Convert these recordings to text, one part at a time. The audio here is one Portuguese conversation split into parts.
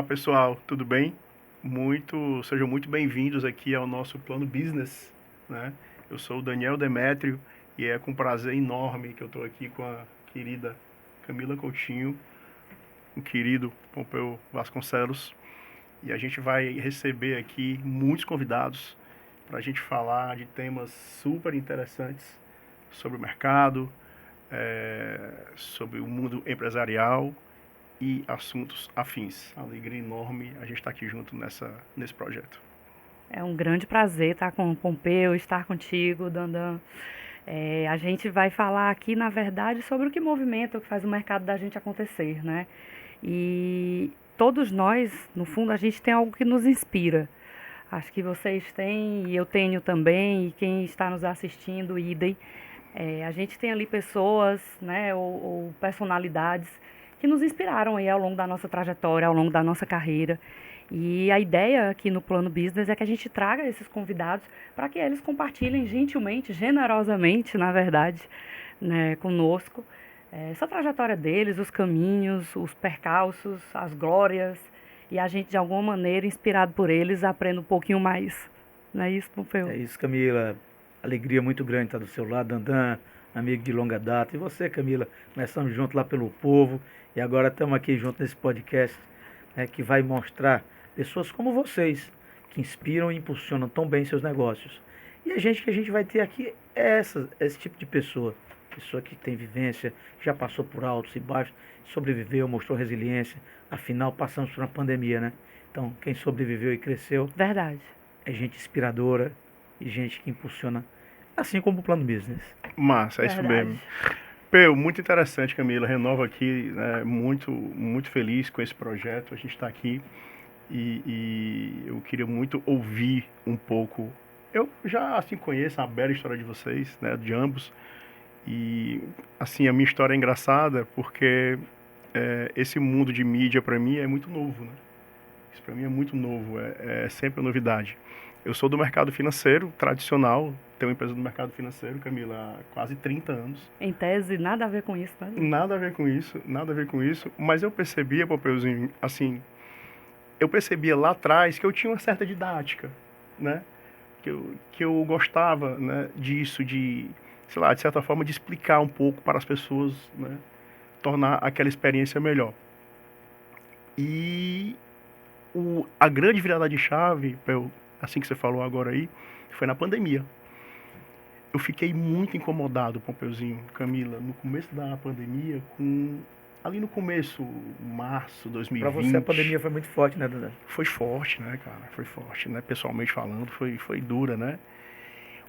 Olá, pessoal, tudo bem? Sejam muito bem-vindos aqui ao nosso Plano Business, né? Eu sou o Daniel Demétrio e é com prazer enorme que eu estou aqui com a querida Camila Coutinho, o querido Pompeu Vasconcelos, e a gente vai receber aqui muitos convidados para a gente falar de temas super interessantes sobre o mercado, sobre o mundo empresarial e assuntos afins. Alegria enorme a gente estar aqui junto nesse projeto. É um grande prazer estar com o Pompeu, estar contigo, Dandan. A gente vai falar aqui, na verdade, sobre o que movimenta, o que faz o mercado da gente acontecer, né? E todos nós, no fundo, a gente tem algo que nos inspira. Acho que vocês têm, e eu tenho também, e quem está nos assistindo, idem. A gente tem ali pessoas, né, ou personalidades que nos inspiraram aí ao longo da nossa trajetória, ao longo da nossa carreira. E a ideia aqui no Plano Business é que a gente traga esses convidados para que eles compartilhem gentilmente, generosamente, na verdade, né, conosco, essa trajetória deles, os caminhos, os percalços, as glórias, e a gente, de alguma maneira, inspirado por eles, aprenda um pouquinho mais. Não é isso, Pompeu? É isso, Camila. Alegria muito grande estar do seu lado, Dandan, amigo de longa data. E você, Camila, começamos junto lá pelo Povo e agora estamos aqui junto nesse podcast, né, que vai mostrar pessoas como vocês, que inspiram e impulsionam tão bem seus negócios. E a gente que a gente vai ter aqui é esse tipo de pessoa. Pessoa que tem vivência, já passou por altos e baixos, sobreviveu, mostrou resiliência. Afinal, passamos por uma pandemia, né? Então, quem sobreviveu e cresceu Verdade. é gente inspiradora e gente que impulsiona, assim como o Plano Business. Massa, é isso Verdade. mesmo. Peu, muito interessante, Camila. Renova aqui, né, muito feliz com esse projeto. A gente está aqui e eu queria muito ouvir um pouco. Eu já assim conheço a bela história de vocês, né, de ambos. E assim a minha história é engraçada porque esse mundo de mídia para mim é muito novo, né? Isso para mim é muito novo, é sempre uma novidade. Eu sou do mercado financeiro tradicional, tenho uma empresa do mercado financeiro, Camila, há quase 30 anos. Em tese, nada a ver com isso, né? Nada a ver com isso, nada a ver com isso, mas eu percebia, Popeuzinho, assim, eu percebia lá atrás que eu tinha uma certa didática, né? Que eu gostava, né, disso, sei lá, de certa forma, de explicar um pouco para as pessoas, né? Tornar aquela experiência melhor. E a grande virada de chave, assim que você falou agora aí, foi na pandemia. Eu fiquei muito incomodado, Pompeuzinho, Camila, no começo da pandemia, ali no começo, março de Para você a 2020. pandemia foi muito forte, né, Dandan? Foi forte, né, cara? Foi forte, né? Pessoalmente falando, foi dura, né?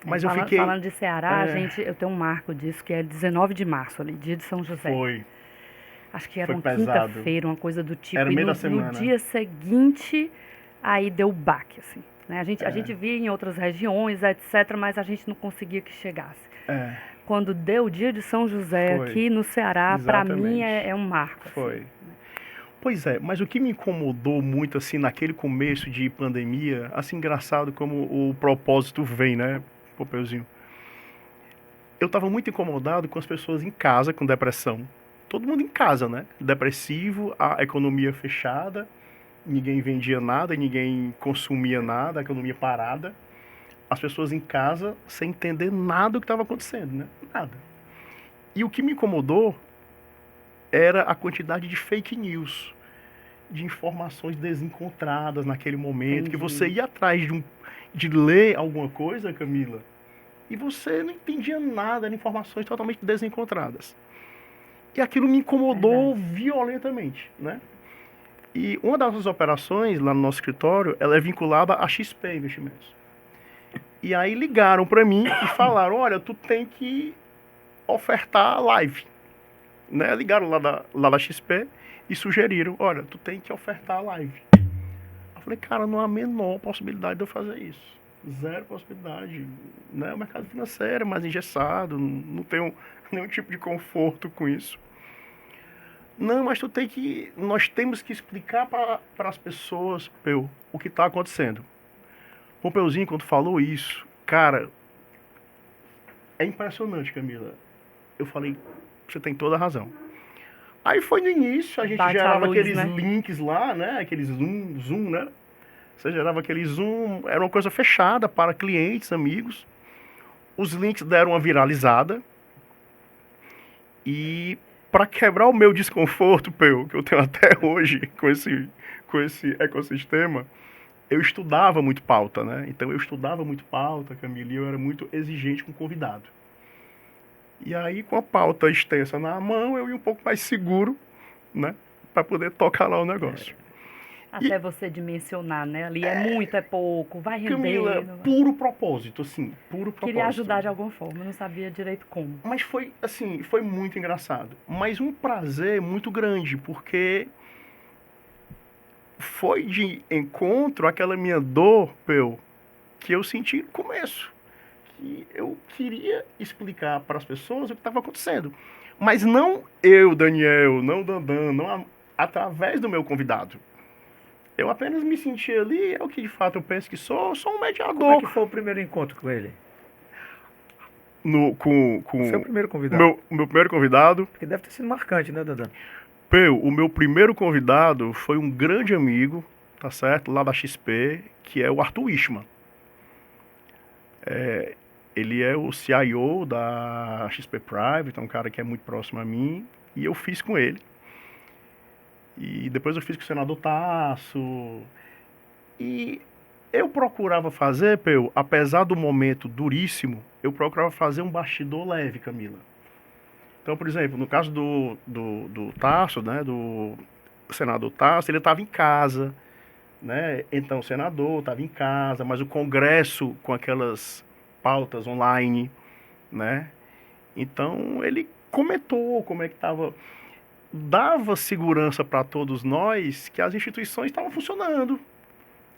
Mas eu Falando, fiquei. falando de Ceará, eu tenho um marco disso, que é 19 de março, ali, dia de São José. Foi. Acho que era Foi uma pesado. quinta-feira, uma coisa do tipo. Era E meio da no semana. dia seguinte, aí deu o baque, assim. Né? A gente via em outras regiões, etc., mas a gente não conseguia que chegasse. É, Quando deu o dia de São José Foi. aqui no Ceará, para mim Exatamente. é um marco. assim. foi. Pois é, mas o que me incomodou muito, assim, naquele começo de pandemia, assim, engraçado como o propósito vem, né, Popeuzinho? Eu tava muito incomodado com as pessoas em casa com depressão. Todo mundo em casa, né? Depressivo, a economia fechada, ninguém vendia nada, ninguém consumia nada, a economia parada. As pessoas em casa sem entender nada do que estava acontecendo, né? Nada. E o que me incomodou era a quantidade de fake news, de informações desencontradas naquele momento, que Entendi. você ia atrás de ler alguma coisa, Camila, e você não entendia nada, eram informações totalmente desencontradas. E aquilo me incomodou violentamente, né? E uma das nossas operações lá no nosso escritório, ela é vinculada à XP Investimentos. E aí ligaram para mim e falaram, olha, tu tem que ofertar live. Né? Ligaram lá da XP e sugeriram, olha, tu tem que ofertar a live. Eu falei, cara, não há a menor possibilidade de eu fazer isso. Zero possibilidade. Né? O mercado financeiro é mais engessado, não tenho nenhum tipo de conforto com isso. Não, mas nós temos que explicar para as pessoas, o que está acontecendo. Pompeuzinho, quando falou isso, cara, é impressionante, Camila. Eu falei, você tem toda a razão. Aí foi no início, a gente Bate a gerava luz, aqueles né? links lá, né? Aqueles Zoom, né? Você gerava aquele Zoom, era uma coisa fechada para clientes, amigos. Os links deram uma viralizada. E para quebrar o meu desconforto, Peu, que eu tenho até hoje com esse ecossistema, eu estudava muito pauta, né? Então eu estudava muito pauta, Camila, e eu era muito exigente com o convidado. E aí, com a pauta extensa na mão, eu ia um pouco mais seguro, né? Para poder tocar lá o negócio. Até você dimensionar, né? Ali é muito, é pouco, vai Camila, render. puro propósito, assim, puro propósito. Queria ajudar de alguma forma, eu não sabia direito como. Mas foi, assim, foi muito engraçado. Mas um prazer muito grande, porque foi de encontro àquela minha dor, Peu, que eu senti no começo. Que eu queria explicar para as pessoas o que estava acontecendo. Mas não eu, Daniel, não Dandan, não através do meu convidado. Eu apenas me senti ali, é o que de fato eu penso que sou um Como é mediador. que foi o primeiro encontro com ele? Com Seu primeiro convidado. o meu primeiro convidado. Porque deve ter sido marcante, né, Dandan? Peu, o meu primeiro convidado foi um grande amigo, tá certo? Lá da XP, que é o Arthur Ishman. Ele é o CIO da XP Private, é um cara que é muito próximo a mim, e eu fiz com ele. E depois eu fiz com o senador Tasso. E eu procurava fazer, Peu, apesar do momento duríssimo, eu procurava fazer um bastidor leve, Camila. Então, por exemplo, no caso do Tasso, né, do senador Tasso, ele estava em casa, né? Então o senador estava em casa, mas o Congresso com aquelas pautas online, né? Então ele comentou como é que estava, dava segurança para todos nós que as instituições estavam funcionando,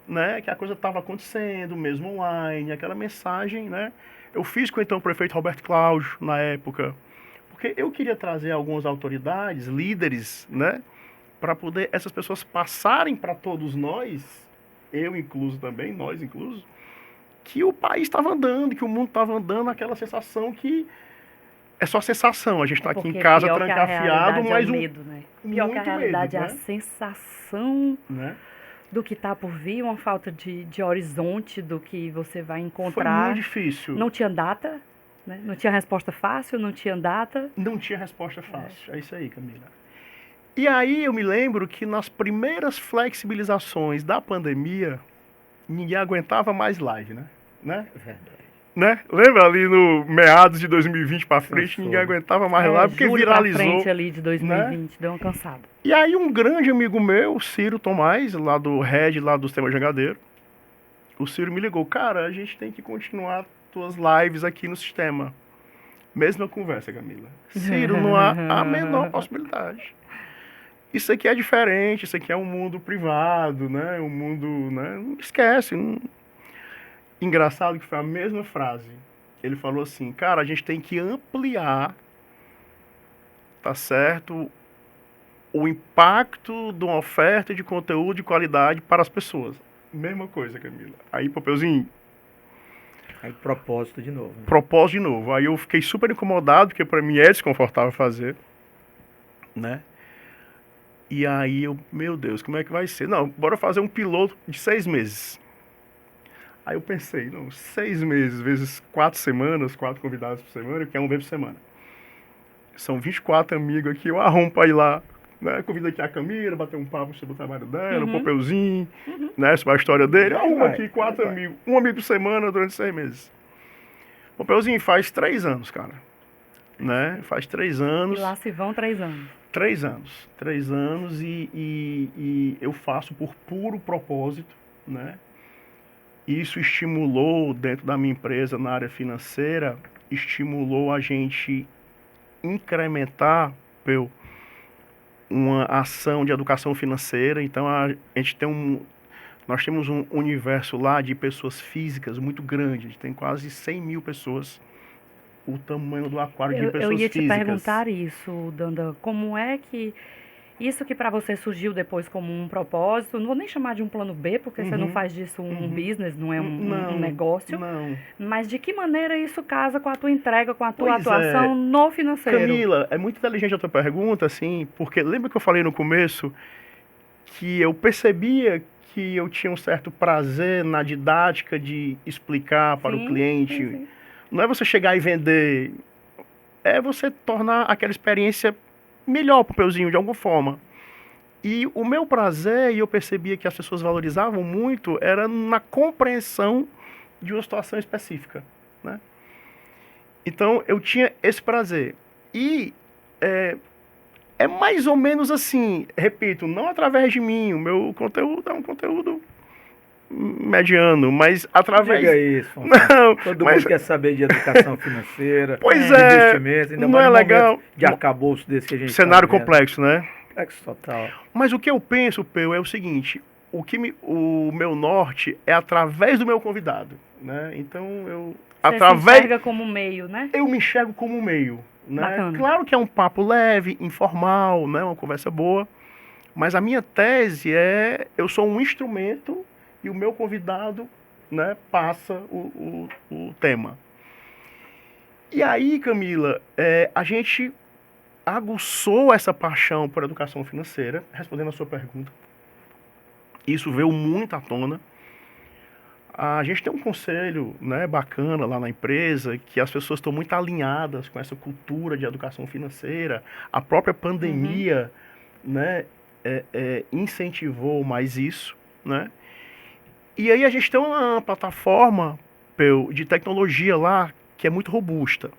né? Que a coisa estava acontecendo, mesmo online, aquela mensagem, né? Eu fiz com então o prefeito Roberto Cláudio na época, porque eu queria trazer algumas autoridades, líderes, né? Para poder essas pessoas passarem para todos nós, eu incluso também, nós incluso, que o país estava andando, que o mundo estava andando, aquela sensação que é só sensação. A gente está aqui em Porque casa pior que a trancafiado, realidade mas é o medo, né? Pior que a muito realidade medo, é a né? sensação Né? do que está por vir, uma falta de horizonte do que você vai Foi muito encontrar. difícil. Não tinha data, né? Não tinha resposta fácil, não tinha data. Não tinha resposta fácil. É isso aí, Camila. E aí eu me lembro que nas primeiras flexibilizações da pandemia, ninguém aguentava mais live, né? É verdade. Né? Lembra ali no meados de 2020 para frente, Cansou, ninguém né? aguentava mais live porque julho pra viralizou. frente ali de 2020, deu uma cansada. E aí um grande amigo meu, o Ciro Tomás, lá do Red, lá do Sistema Jangadeiro, o Ciro me ligou, cara, a gente tem que continuar tuas lives aqui no sistema. Mesma conversa, Camila. Ciro, não há a menor possibilidade. Isso aqui é diferente, isso aqui é um mundo privado, né? Um mundo, né? Não esquece. Não... Engraçado que foi a mesma frase. Ele falou assim, cara, a gente tem que ampliar, tá certo, o impacto de uma oferta de conteúdo de qualidade para as pessoas. Mesma coisa, Camila. Aí, Popeuzinho, Aí propósito de novo. Né? propósito de novo. Aí eu fiquei super incomodado, porque para mim é desconfortável fazer, né? E aí eu, meu Deus, como é que vai ser? Não, bora fazer um piloto de 6 meses. Aí eu pensei, não, 6 meses vezes 4 semanas, 4 convidados por semana, eu quero um vez por semana. São 24 amigos aqui, eu arrumo pra ir lá, né? Convido aqui a Camila, bater um papo sobre o trabalho dela, o Popeuzinho, né? Sobre a história dele. Eu arrumo aqui 4 amigos, um amigo por semana durante 6 meses. Popeuzinho faz 3 anos, cara. Né? Faz 3 E anos. lá se vão 3 anos. 3 anos. 3 anos e eu faço por puro propósito, né? Isso estimulou, dentro da minha empresa, na área financeira, estimulou a gente incrementar, Peu, uma ação de educação financeira. Então, a gente tem nós temos um universo lá de pessoas físicas muito grande. A gente tem quase 100 mil pessoas, o tamanho do aquário de pessoas Eu ia te físicas. perguntar isso, Danda. Como é que Isso que para você surgiu depois como um propósito, não vou nem chamar de um plano B, porque você não faz disso um business, não é um negócio, Não. mas de que maneira isso casa com a tua entrega, com a tua Pois atuação no financeiro? Camila, é muito inteligente a tua pergunta, assim, porque lembra que eu falei no começo que eu percebia que eu tinha um certo prazer na didática de explicar para o Sim, cliente. sim. Não é você chegar e vender, é você tornar aquela experiência melhor para o Peuzinho, de alguma forma. E o meu prazer, e eu percebia que as pessoas valorizavam muito, era na compreensão de uma situação específica, né? Então, eu tinha esse prazer. E é mais ou menos assim, repito, não através de mim, o meu conteúdo é um conteúdo mediano, mas através... Diga isso, Não, todo mas... mundo quer saber de educação financeira, Pois de é, investimentos, ainda não mais é no legal. momento de arcabouço desse que a gente Cenário tá vivendo. complexo, né? Complexo total. Mas o que eu penso, Peu, é o seguinte, o meu norte é através do meu convidado, né? Então, Você se enxerga como meio, né? eu me enxergo como um meio, né? Bacana. Claro que é um papo leve, informal, né? Uma conversa boa, mas a minha tese é, eu sou um instrumento e o meu convidado, né, passa o tema. E aí, Camila, a gente aguçou essa paixão por educação financeira, respondendo a sua pergunta. Isso veio muito à tona. A gente tem um conselho, né, bacana lá na empresa, que as pessoas estão muito alinhadas com essa cultura de educação financeira. A própria pandemia, né, incentivou mais isso, né? E aí a gente tem uma plataforma, Peu, de tecnologia lá que é muito robusta.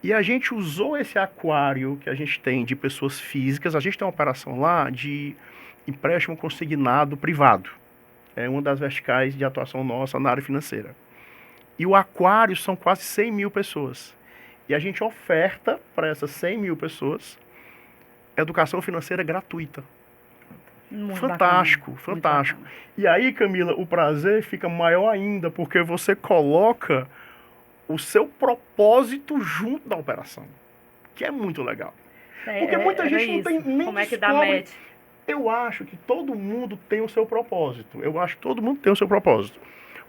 E a gente usou esse aquário que a gente tem de pessoas físicas, a gente tem uma operação lá de empréstimo consignado privado. É uma das verticais de atuação nossa na área financeira. E o aquário são quase 100 mil pessoas. E a gente oferta para essas 100 mil pessoas educação financeira gratuita. Muito Fantástico, bacana, fantástico. muito bacana. E aí, Camila, o prazer fica maior ainda, porque você coloca o seu propósito junto da operação, que é muito legal. Porque muita gente não tem nem Como é que dá descobre. match? Eu acho que todo mundo tem o seu propósito. Eu acho que todo mundo tem o seu propósito.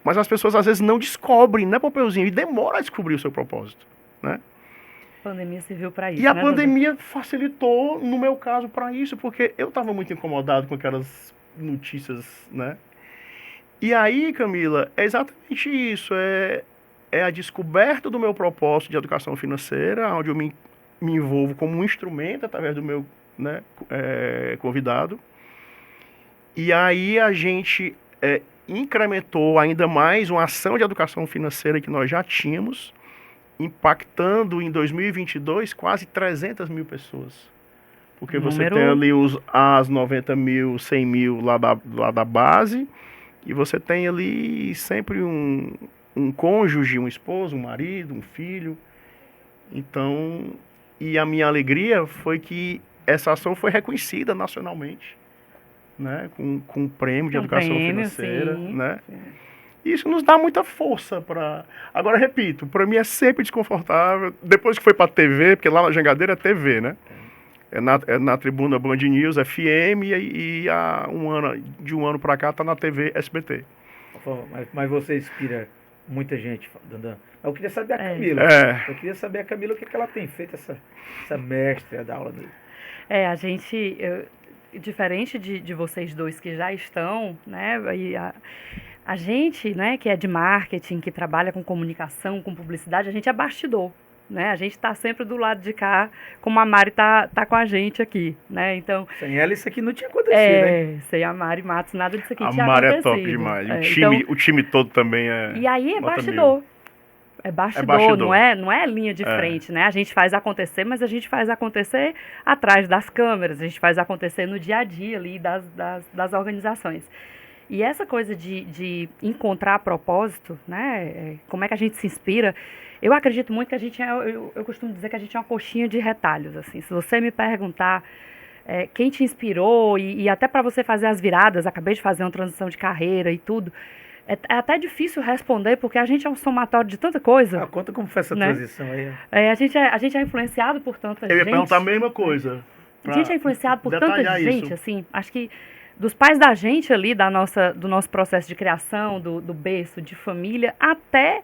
Mas as pessoas às vezes não descobrem, né, Popeuzinho? E demora a descobrir o seu propósito, né? A pandemia serviu para isso, E a né, pandemia facilitou, no meu caso, para isso, porque eu estava muito incomodado com aquelas notícias, né? E aí, Camila, é exatamente isso. É a descoberta do meu propósito de educação financeira, onde eu me envolvo como um instrumento através do meu, né, convidado. E aí a gente incrementou ainda mais uma ação de educação financeira que nós já tínhamos, impactando em 2022 quase 300 mil pessoas. Porque você tem ali as 90 mil, 100 mil lá da base, e você tem ali sempre um cônjuge, um esposo, um marido, um filho. Então, e a minha alegria foi que essa ação foi reconhecida nacionalmente, né, com um prêmio de educação financeira, sim, né? sim. Isso nos dá muita força para... Agora, repito, para mim é sempre desconfortável. Depois que foi para a TV, porque lá na Jangadeira é TV, né? É na tribuna Band News, FM, e de um ano para cá está na TV SBT. Mas você inspira muita gente, Dandan. Eu queria saber a Camila. Eu queria saber a Camila o que ela tem feito, essa mestra da aula dele. A gente, diferente de vocês dois que já estão, né? E a gente, né, que é de marketing, que trabalha com comunicação, com publicidade, a gente é bastidor, né? A gente está sempre do lado de cá, como a Mari tá com a gente aqui, né? Então, sem ela isso aqui não tinha acontecido, né? Sem a Mari Matos nada disso aqui a tinha Mari acontecido. É top demais. O time todo também é. E aí é bastidor. É bastidor, não é linha de frente, né? A gente faz acontecer, mas a gente faz acontecer atrás das câmeras, a gente faz acontecer no dia a dia ali das organizações. E essa coisa de encontrar propósito, né? Como é que a gente se inspira? Eu acredito muito que a gente eu costumo dizer que a gente é uma coxinha de retalhos, assim. Se você me perguntar quem te inspirou e até para você fazer as viradas, acabei de fazer uma transição de carreira e tudo, é até difícil responder porque a gente é um somatório de tanta coisa. Conta como foi essa né? transição aí. A gente é influenciado por tanta gente. Eu ia perguntar a mesma coisa. A gente é influenciado por tanta detalhar gente, isso. assim, acho que dos pais da gente ali, do nosso processo de criação, do berço, de família, até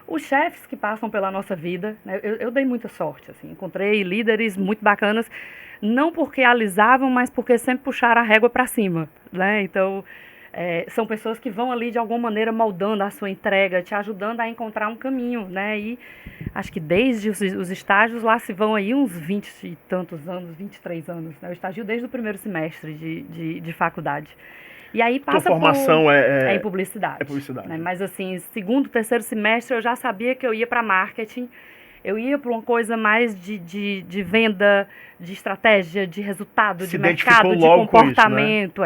os chefes que passam pela nossa vida, né? Eu dei muita sorte, assim, encontrei líderes muito bacanas, não porque alisavam, mas porque sempre puxaram a régua para cima, né? Então, são pessoas que vão ali de alguma maneira moldando a sua entrega, te ajudando a encontrar um caminho, né? E acho que desde os estágios lá se vão aí uns 20 e tantos anos, 23 anos, né? Eu estagio desde o primeiro semestre de faculdade. E aí Tua passa formação em publicidade. É publicidade. Né? Mas assim, segundo, terceiro semestre eu já sabia que eu ia para marketing. Eu ia para uma coisa mais de venda, de estratégia, de resultado, Se de identificou mercado, de logo com isso, comportamento.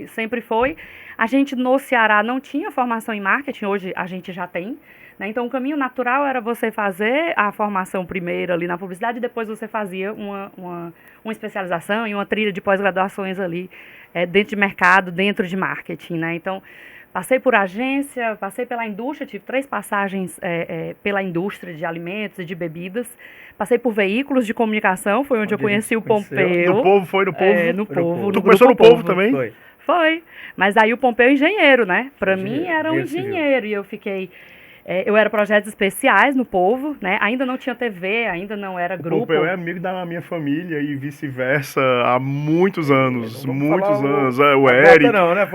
Sempre foi. A gente no Ceará não tinha formação em marketing, hoje a gente já tem. Né? Então o caminho natural era você fazer a formação primeiro ali na publicidade e depois você fazia uma especialização e uma trilha de pós-graduações ali dentro de mercado, dentro de marketing. Né? Então, passei por agência, passei pela indústria, tive 3 passagens pela indústria de alimentos e de bebidas. Passei por veículos de comunicação, foi onde eu conheci o Pompeu. No Povo, foi no Povo? No Povo. Tu começou no Povo também? Foi. Mas aí o Pompeu é engenheiro, né? Para mim era um engenheiro engenheiro. E eu fiquei... eu era projetos especiais no Povo, né? Ainda não tinha TV, ainda não era grupo. O Pompeu é amigo da minha família e vice-versa há muitos anos. Muitos anos. O Eric.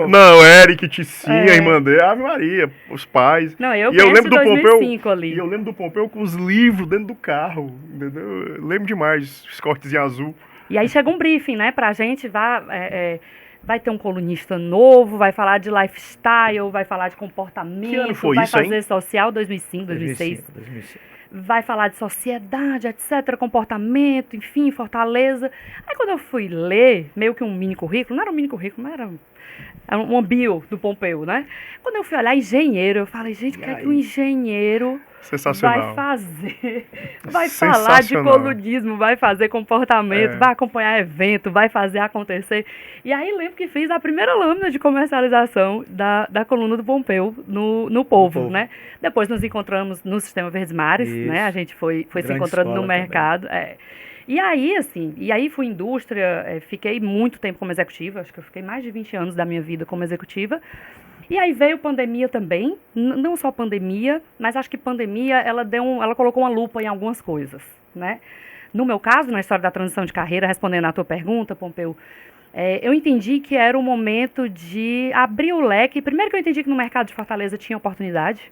Não, o Eric, Ticinha, a irmã dele, Ave Maria, os pais. Não, eu lembro do 2005 ali. E eu lembro do Pompeu com os livros dentro do carro, entendeu? Eu lembro demais, os cortes em azul. E aí chega um briefing, né, pra gente, vai ter um colunista novo, vai falar de lifestyle, vai falar de comportamento, Que ano foi vai isso, fazer hein? social 2005, 2006. Vai falar de sociedade, etc, comportamento, enfim, Fortaleza. Aí quando eu fui ler, meio que um mini currículo, não era um mini currículo, mas era uma bio do Pompeu, né? Quando eu fui olhar engenheiro, eu falei, gente, o que é que o engenheiro vai fazer? Vai falar de colunismo, vai fazer comportamento, vai acompanhar evento, vai fazer acontecer. E aí lembro que fiz a primeira lâmina de comercialização da coluna do Pompeu no Povo, né? Depois nos encontramos no Sistema Verdes Mares, né? A gente foi se encontrando no mercado. E aí, assim, fui indústria, fiquei muito tempo como executiva, acho que eu fiquei mais de 20 anos da minha vida como executiva. E aí veio pandemia também, não só pandemia, mas acho que pandemia, ela colocou uma lupa em algumas coisas, né? No meu caso, na história da transição de carreira, respondendo à tua pergunta, Pompeu, eu entendi que era o momento de abrir o leque. Primeiro que eu entendi que no mercado de Fortaleza tinha oportunidade.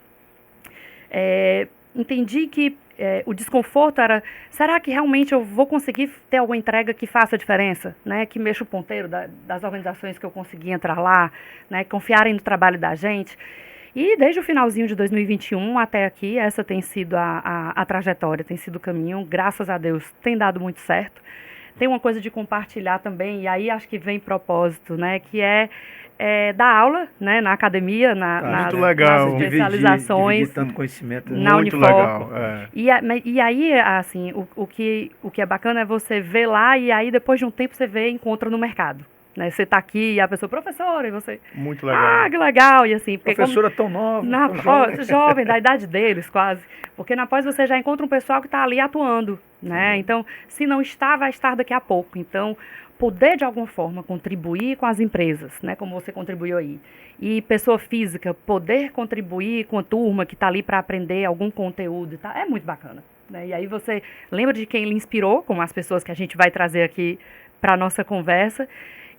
Entendi que o desconforto era, será que realmente eu vou conseguir ter alguma entrega que faça a diferença, né? Que mexa o ponteiro das organizações que eu consegui entrar lá, né? Confiarem no trabalho da gente. E desde o finalzinho de 2021 até aqui, essa tem sido a trajetória, tem sido o caminho. Graças a Deus, tem dado muito certo. Tem uma coisa de compartilhar também, e aí acho que vem propósito, né? Que dar aula, né, na academia, nas especializações, dividir tanto conhecimento, na muito Unifor. Legal, E aí, assim, o que é bacana é você ver lá e aí depois de um tempo você encontra no mercado. Né? Você está aqui e a pessoa, professora, e você... Muito legal. Que legal, e assim... Porque professora tão nova. Jovem, da idade deles, quase. Porque na pós você já encontra um pessoal que está ali atuando, né? Então, se não está, vai estar daqui a pouco. Então, poder, de alguma forma, contribuir com as empresas, né? Como você contribuiu aí. E pessoa física, poder contribuir com a turma que está ali para aprender algum conteúdo e tal, é muito bacana. Né? E aí você lembra de quem lhe inspirou, como as pessoas que a gente vai trazer aqui para a nossa conversa,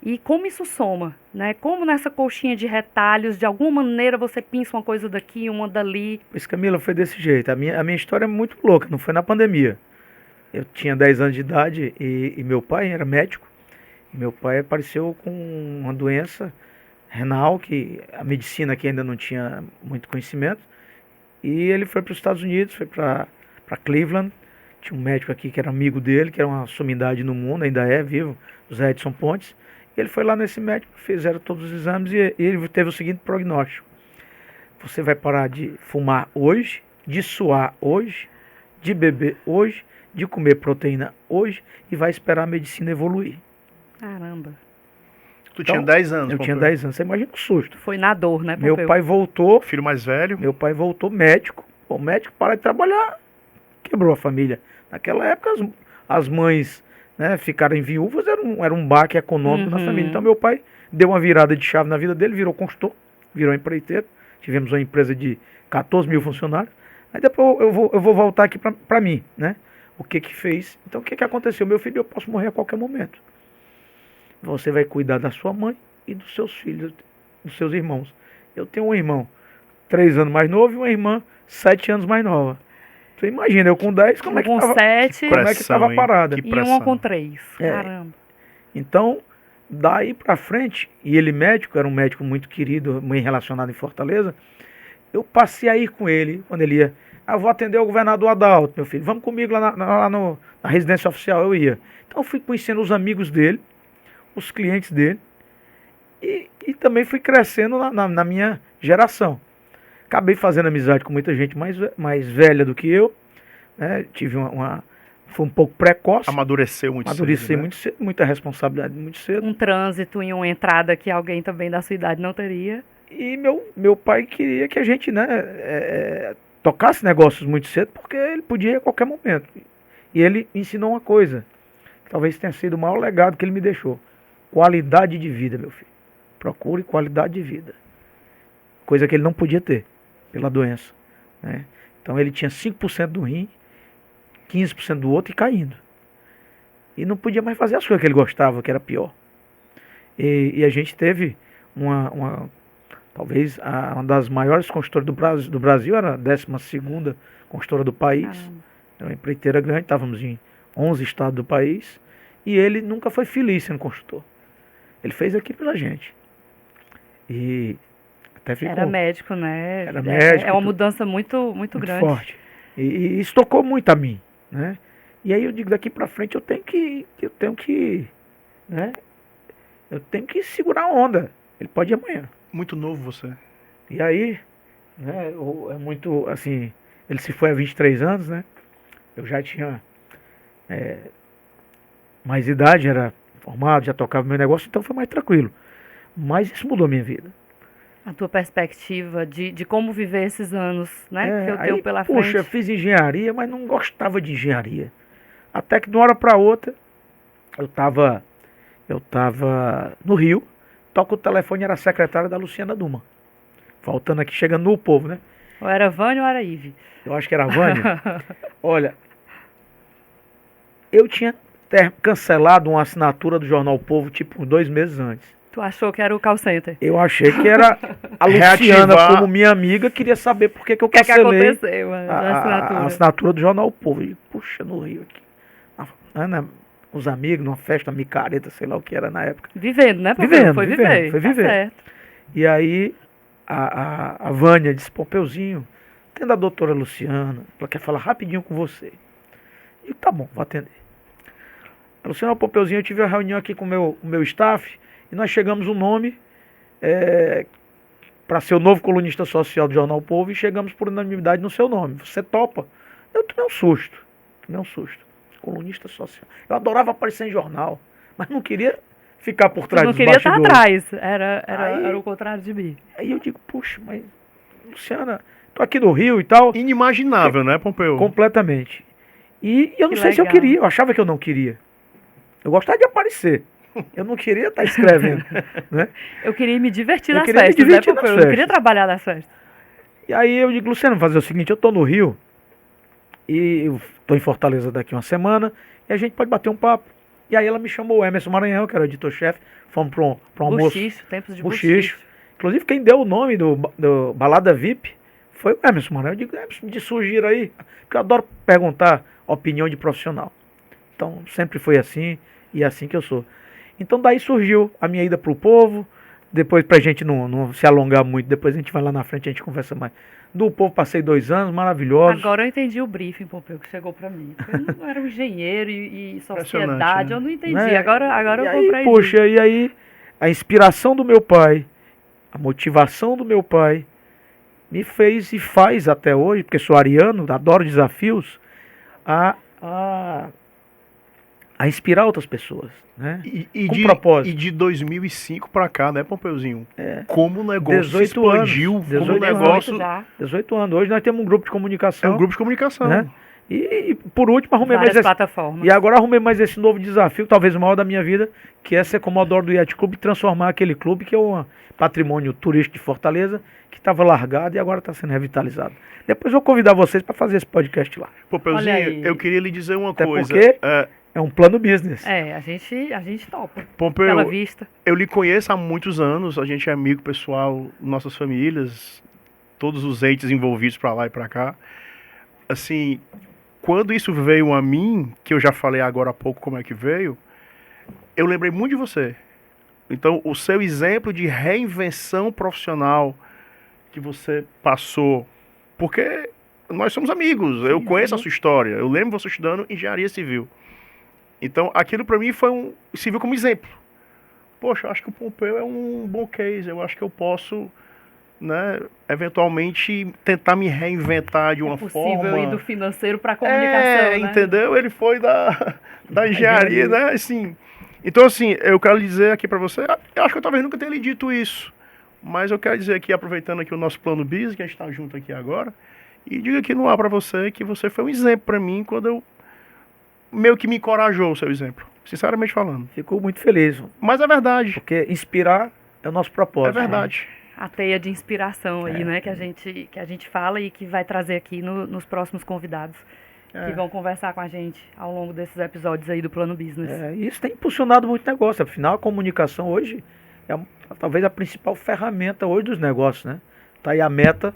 e como isso soma, né? Como nessa colchinha de retalhos, de alguma maneira você pinça uma coisa daqui, uma dali. Pois, Camila, foi desse jeito. A minha história é muito louca, não foi na pandemia. Eu tinha 10 anos de idade e meu pai era médico. Meu pai apareceu com uma doença renal, que a medicina aqui ainda não tinha muito conhecimento. E ele foi para os Estados Unidos, foi para Cleveland. Tinha um médico aqui que era amigo dele, que era uma sumidade no mundo, ainda é vivo, o Zé Edson Pontes. Ele foi lá nesse médico, fizeram todos os exames e ele teve o seguinte prognóstico: você vai parar de fumar hoje, de suar hoje, de beber hoje, de comer proteína hoje e vai esperar a medicina evoluir. Caramba. Tu tinha 10 anos, Eu tinha 10 anos, você imagina o susto. Foi na dor, né, Pompeu? Meu pai voltou. Filho mais velho. Meu pai voltou médico. O médico para de trabalhar, quebrou a família. Naquela época as mães né, ficarem viúvas era um baque econômico na Uhum. família. Então meu pai deu uma virada de chave na vida dele, virou consultor, virou empreiteiro. Tivemos uma empresa de 14 mil funcionários. Aí depois eu vou voltar aqui para mim, né? O que que fez? Então o que que aconteceu? Meu filho, eu posso morrer a qualquer momento. Você vai cuidar da sua mãe e dos seus filhos, dos seus irmãos. Eu tenho um irmão 3 anos mais novo e uma irmã 7 anos mais nova. Você imagina, eu com 10, como é que com tava, 7 como é que tava hein? parada? Que e uma pressão. com 3. É. Caramba. Então, daí pra frente, e ele médico, era um médico muito querido, muito relacionado em Fortaleza, eu passei a ir com ele, quando ele ia, eu vou atender o governador Adalto, meu filho, vamos comigo lá na residência oficial, eu ia. Então eu fui conhecendo os amigos dele, os clientes dele, e também fui crescendo na minha geração. Acabei fazendo amizade com muita gente mais velha do que eu, né? Tive foi um pouco precoce, Amadureceu muito amadureci cedo, né? muito cedo, muita responsabilidade muito cedo. Um trânsito e uma entrada que alguém também da sua idade não teria. E meu pai queria que a gente, né, tocasse negócios muito cedo, porque ele podia ir a qualquer momento. E ele ensinou uma coisa, que talvez tenha sido o maior legado que ele me deixou. Qualidade de vida, meu filho. Procure qualidade de vida. Coisa que ele não podia ter, pela doença, né? Então ele tinha 5% do rim, 15% do outro e caindo. E não podia mais fazer as coisas que ele gostava, que era pior. E a gente teve talvez uma das maiores consultoras do Brasil, era a 12ª consultora do país. Caramba. Era uma empreiteira grande, estávamos em 11 estados do país. E ele nunca foi feliz sendo consultor. Ele fez aquilo pela gente. E até ficou Era médico, né? Era médico, É uma tudo. mudança muito muito grande. forte. E isso tocou muito a mim, né? E aí eu digo, daqui para frente eu tenho que, né? Eu tenho que segurar a onda. Ele pode ir amanhã. Muito novo você. E aí, né, é muito, assim, ele se foi há 23 anos, né? Eu já tinha mais idade, era formado, já tocava meu negócio, então foi mais tranquilo. Mas isso mudou a minha vida. A tua perspectiva de como viver esses anos, né? Que eu tenho Aí, pela puxa, frente. fiz engenharia, mas não gostava de engenharia. Até que de uma hora para outra, eu tava no Rio, toca o telefone, era a secretária da Luciana Duma. Voltando aqui, chegando no Povo, né? Ou era Vânia ou era Ive? Eu acho que era a Vânia. Olha, eu tinha cancelado uma assinatura do Jornal O Povo, tipo, 2 meses antes. Tu achou que era o call center? Eu achei que era a Luciana, Reativar. como minha amiga, queria saber por que eu O que é que cancelei aconteceu na a assinatura? assinatura do Jornal O Povo. E, puxa, no Rio aqui. Os amigos, numa festa, micareta, sei lá o que era na época. Vivendo, né? Porque Vivendo, foi vivendo, viver. foi tá viver. certo. E aí a Vânia disse, Pompeuzinho, tem da doutora Luciana, ela quer falar rapidinho com você. E tá bom, vou atender. A Luciana Pompeuzinho, eu tive uma reunião aqui com o meu staff e nós chegamos um nome para ser o novo colunista social do Jornal O Povo e chegamos por unanimidade no seu nome. Você topa? Eu tomei um susto. Colunista social. Eu adorava aparecer em jornal, mas não queria ficar por Tu trás não dos queria estar bastidores. atrás. Era Aí- o contrário de mim. Aí eu digo, puxa, mas Luciana, tô aqui no Rio e tal. Inimaginável, né, Pompeu? Completamente. E eu não Que sei se eu legal. queria, eu achava que eu não queria. Eu gostava de aparecer. Eu não queria estar escrevendo, né? Eu queria me divertir Eu nas queria me festas, divertir né, nas Pompeu? Eu não queria festas. trabalhar nas festas. E aí eu digo, Luciano, vamos fazer o seguinte, eu tô no Rio e eu tô em Fortaleza daqui uma semana e a gente pode bater um papo. E aí ela me chamou, o Emerson Maranhão, que era o editor-chefe, fomos para um almoço. Buchicho, tempos de Buchicho. buchicho. Inclusive quem deu o nome do Balada VIP foi o Emerson Maranhão. Eu digo, Emerson, me surgir aí, porque eu adoro perguntar opinião de profissional. Então sempre foi assim e é assim que eu sou. Então daí surgiu a minha ida pro Povo, depois pra gente não se alongar muito, depois a gente vai lá na frente e a gente conversa mais. Do Povo passei 2 anos, maravilhosos. Agora eu entendi o briefing, Pompeu, que chegou pra mim. Eu não era um engenheiro e sociedade, Impressionante, né? eu não entendi. Né? Agora E eu aí, compreendi. poxa, e aí a inspiração do meu pai, a motivação do meu pai me fez e faz até hoje, porque sou ariano, adoro desafios, a inspirar outras pessoas, né? Com propósito. E de 2005 pra cá, né, Pompeuzinho? Como o negócio 18 expandiu, anos, como o 18 negócio... já. 18 anos. Hoje nós temos um grupo de É comunicação. um grupo de comunicação. Né? E por último, arrumei mais Várias plataformas. E agora arrumei mais esse novo desafio, talvez o maior da minha vida, que é ser Comodoro do Yacht Club e transformar aquele clube, que é um patrimônio turístico de Fortaleza, que estava largado e agora está sendo revitalizado. Depois eu vou convidar vocês para fazer esse podcast lá. Pô, Olha Pelzinho, aí. eu queria lhe dizer uma Até coisa. porque é um plano business. A gente topa. Pompeu, Pela vista. eu lhe conheço há muitos anos, a gente é amigo pessoal, nossas famílias, todos os entes envolvidos para lá e para cá. Assim, quando isso veio a mim, que eu já falei agora há pouco como é que veio, eu lembrei muito de você. Então, o seu exemplo de reinvenção profissional que você passou, porque nós somos amigos, eu conheço a sua história, eu lembro você estudando engenharia civil. Então, aquilo para mim serviu como exemplo. Poxa, eu acho que o Pompeu é um bom case, eu acho que eu posso, né, eventualmente tentar me reinventar de uma Possível forma. ir do financeiro para a comunicação, né? Entendeu? Ele foi da engenharia, né? Assim, então, assim, eu quero lhe dizer aqui para você, eu acho que eu talvez nunca tenha lhe dito isso, mas eu quero dizer aqui, aproveitando aqui o nosso plano business, que a gente está junto aqui agora, e diga aqui no ar para você que você foi um exemplo para mim quando eu meio que me encorajou o seu exemplo, sinceramente falando. Fico muito feliz, Mas é verdade, porque inspirar é o nosso propósito. é verdade. A teia de inspiração aí, né? Que a gente fala e que vai trazer aqui nos próximos convidados que vão conversar com a gente ao longo desses episódios aí do Plano Business. E isso tem impulsionado muito negócio. Afinal, a comunicação hoje é talvez a principal ferramenta hoje dos negócios, né? Tá aí a meta,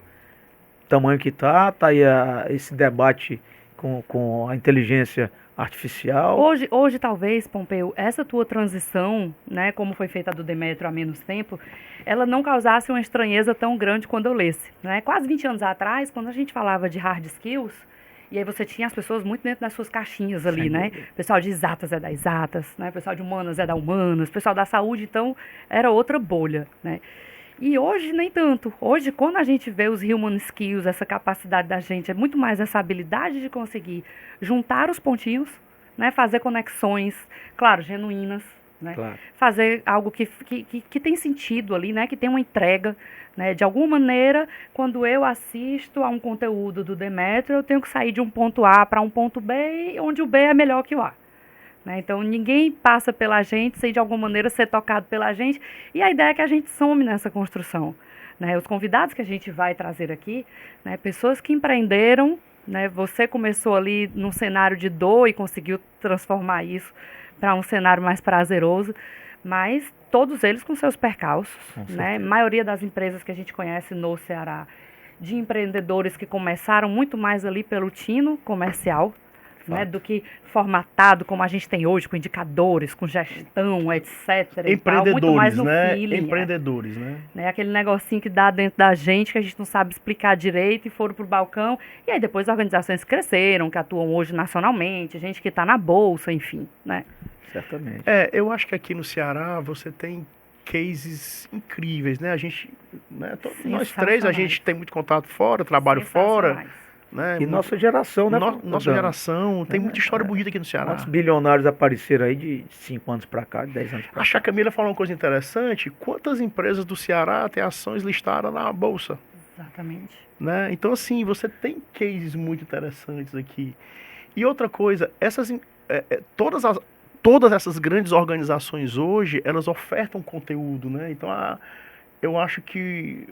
tamanho que tá aí esse debate com a inteligência artificial. Hoje, talvez, Pompeu, essa tua transição, né, como foi feita a do Demétrio há menos tempo, ela não causasse uma estranheza tão grande quando eu lesse. Né? Quase 20 anos atrás, quando a gente falava de hard skills, e aí você tinha as pessoas muito dentro das suas caixinhas ali, né? O pessoal de exatas é da exatas, né? O pessoal de humanas é da humanas, o pessoal da saúde, então, era outra bolha, né? E hoje nem tanto. Hoje, quando a gente vê os human skills, essa capacidade da gente, é muito mais essa habilidade de conseguir juntar os pontinhos, né? Fazer conexões, claro, genuínas, né? Claro. Fazer algo que tem sentido ali, né? Que tem uma entrega, né? De alguma maneira, quando eu assisto a um conteúdo do Demétrio, eu tenho que sair de um ponto A para um ponto B, onde o B é melhor que o A. Né? Então, ninguém passa pela gente sem, de alguma maneira, ser tocado pela gente. E a ideia é que a gente some nessa construção. Né? Os convidados que a gente vai trazer aqui, né? Pessoas que empreenderam, né? Você começou ali num cenário de dor e conseguiu transformar isso para um cenário mais prazeroso, mas todos eles com seus percalços. Né? A maioria das empresas que a gente conhece no Ceará, de empreendedores que começaram muito mais ali pelo tino comercial, né, do que formatado como a gente tem hoje, com indicadores, com gestão, etc. Empreendedores, muito mais no né? feeling, Empreendedores, né? Aquele negocinho que dá dentro da gente, que a gente não sabe explicar direito, e foram pro balcão. E aí depois organizações cresceram, que atuam hoje nacionalmente, gente que está na bolsa, enfim, né? Certamente. Eu acho que aqui no Ceará você tem cases incríveis, né? A gente, né? Nós três, a gente tem muito contato fora, trabalho fora. Né? E nossa geração, né? Nossa geração, tem muita história bonita aqui no Ceará. Quantos bilionários apareceram aí de 5 anos para cá, de 10 anos para cá? Acho que a Camila falou uma coisa interessante. Quantas empresas do Ceará têm ações listadas na Bolsa? Exatamente. Né? Então, assim, você tem cases muito interessantes aqui. E outra coisa, todas essas grandes organizações hoje, elas ofertam conteúdo, né? Então, eu acho que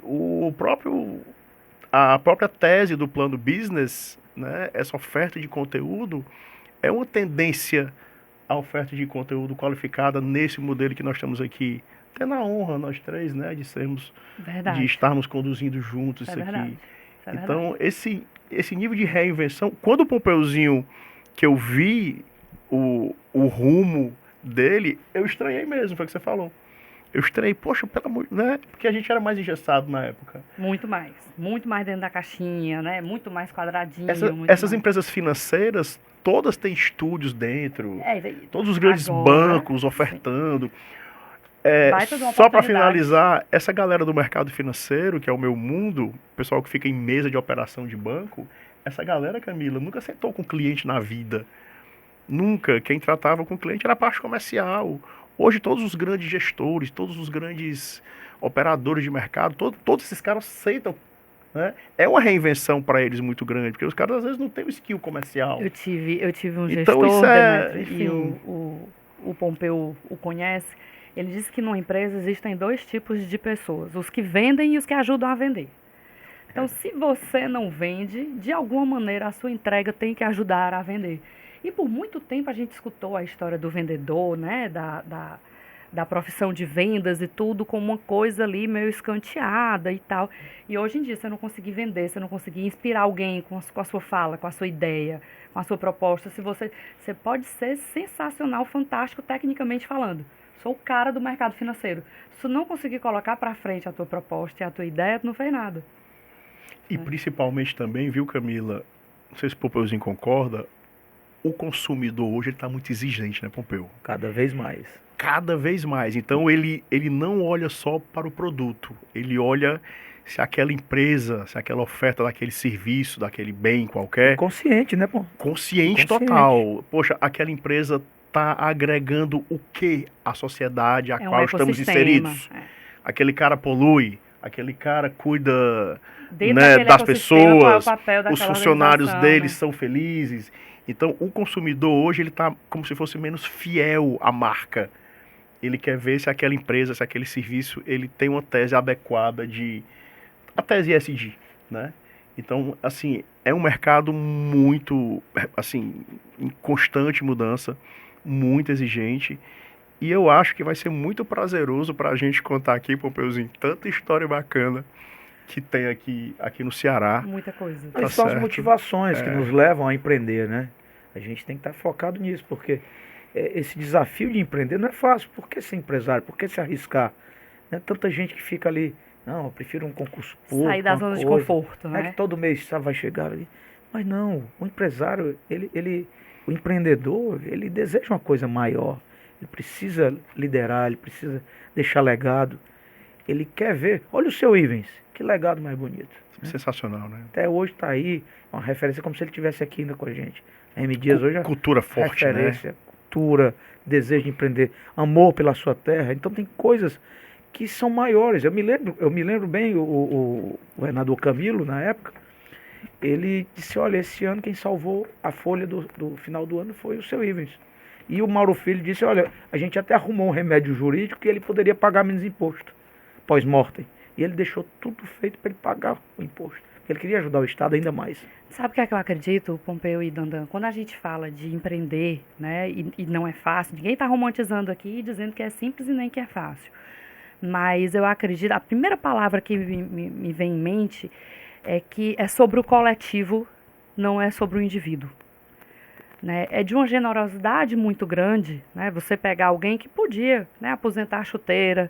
a própria tese do plano business, né, essa oferta de conteúdo, é uma tendência à oferta de conteúdo qualificada nesse modelo que nós estamos aqui. Tendo a honra, nós três, né, de estarmos conduzindo juntos isso aqui. Então, esse nível de reinvenção, quando o Pompeuzinho, que eu vi o rumo dele, eu estranhei mesmo, foi o que você falou. Eu estranhei, poxa, pelo amor, né? Porque a gente era mais engessado na época. Muito mais dentro da caixinha, né? Muito mais quadradinho. Essas empresas financeiras, todas têm estúdios dentro, todos os grandes bancos ofertando. Só para finalizar, essa galera do mercado financeiro, que é o meu mundo, o pessoal que fica em mesa de operação de banco, essa galera, Camila, nunca sentou com cliente na vida. Nunca. Quem tratava com o cliente era a parte comercial. Hoje todos os grandes gestores, todos os grandes operadores de mercado, todos esses caras sentam né? É uma reinvenção para eles muito grande, porque os caras às vezes não têm o skill comercial. Eu tive um Então gestor, isso é, Demetrio, e enfim, o Pompeu o conhece. Ele disse que numa empresa existem dois tipos de pessoas, os que vendem e os que ajudam a vender. Então, se você não vende, de alguma maneira a sua entrega tem que ajudar a vender. E por muito tempo a gente escutou a história do vendedor, né, da profissão de vendas e tudo como uma coisa ali meio escanteada e tal. E hoje em dia, você não conseguir vender, você não conseguir inspirar alguém com a sua fala, com a sua ideia, com a sua proposta, você pode ser sensacional, fantástico tecnicamente falando. Sou o cara do mercado financeiro. Se tu não conseguir colocar para frente a tua proposta e a tua ideia, tu não fez nada. e principalmente também, viu, Camila? Não sei se o Pompeuzinho concorda, o consumidor hoje ele está muito exigente, né, Pompeu? Cada vez mais. Cada vez mais. Então ele não olha só para o produto, ele olha se aquela empresa, se aquela oferta daquele serviço, daquele bem qualquer, Consciente, né, pô? consciente Consciente. total. Poxa, aquela empresa está agregando o que à sociedade a É um qual estamos ecossistema. inseridos? Aquele cara polui, aquele cara cuida, Dentro né, daquele das ecossistema, qual é o pessoas, papel os daquela funcionários organização, deles né? são felizes. Então, o consumidor hoje ele está como se fosse menos fiel à marca. Ele quer ver se aquela empresa, se aquele serviço, ele tem uma tese adequada a tese ESG, né? Então, assim, é um mercado muito, assim, em constante mudança, muito exigente. E eu acho que vai ser muito prazeroso para a gente contar aqui, Pompeuzinho, tanta história bacana que tem aqui no Ceará. Muita coisa. Tá Mas são as certo. motivações que nos levam a empreender, né? A gente tem que estar focado nisso, porque esse desafio de empreender não é fácil. Por que ser empresário? Por que se arriscar? Né? Tanta gente que fica ali, não, eu prefiro um concurso público, Sair da uma zona de coisa, conforto, né? né? Que todo mês vai chegar ali. Mas não, o empresário, o empreendedor, ele deseja uma coisa maior. Ele precisa liderar, ele precisa deixar legado. Ele quer ver, olha o seu Ivens, que legado mais bonito. Sensacional, né? Até hoje está aí, uma referência como se ele estivesse aqui ainda com a gente. A M. Dias hoje é Cultura forte, né? referência, cultura, desejo de empreender, amor pela sua terra. Então tem coisas que são maiores. Eu me lembro bem, o Renato Camilo, na época, ele disse, olha, esse ano quem salvou a folha do final do ano foi o seu Ivens. E o Mauro Filho disse, olha, a gente até arrumou um remédio jurídico que ele poderia pagar menos imposto, pós-mortem. E ele deixou tudo feito para ele pagar o imposto. Ele queria ajudar o Estado ainda mais. Sabe o que é que eu acredito, Pompeu e Dandan? Quando a gente fala de empreender, né, e não é fácil, ninguém está romantizando aqui e dizendo que é simples e nem que é fácil. Mas eu acredito, a primeira palavra que me vem em mente é que é sobre o coletivo, não é sobre o indivíduo. Né? É de uma generosidade muito grande, né? Você pegar alguém que podia, né, aposentar a chuteira,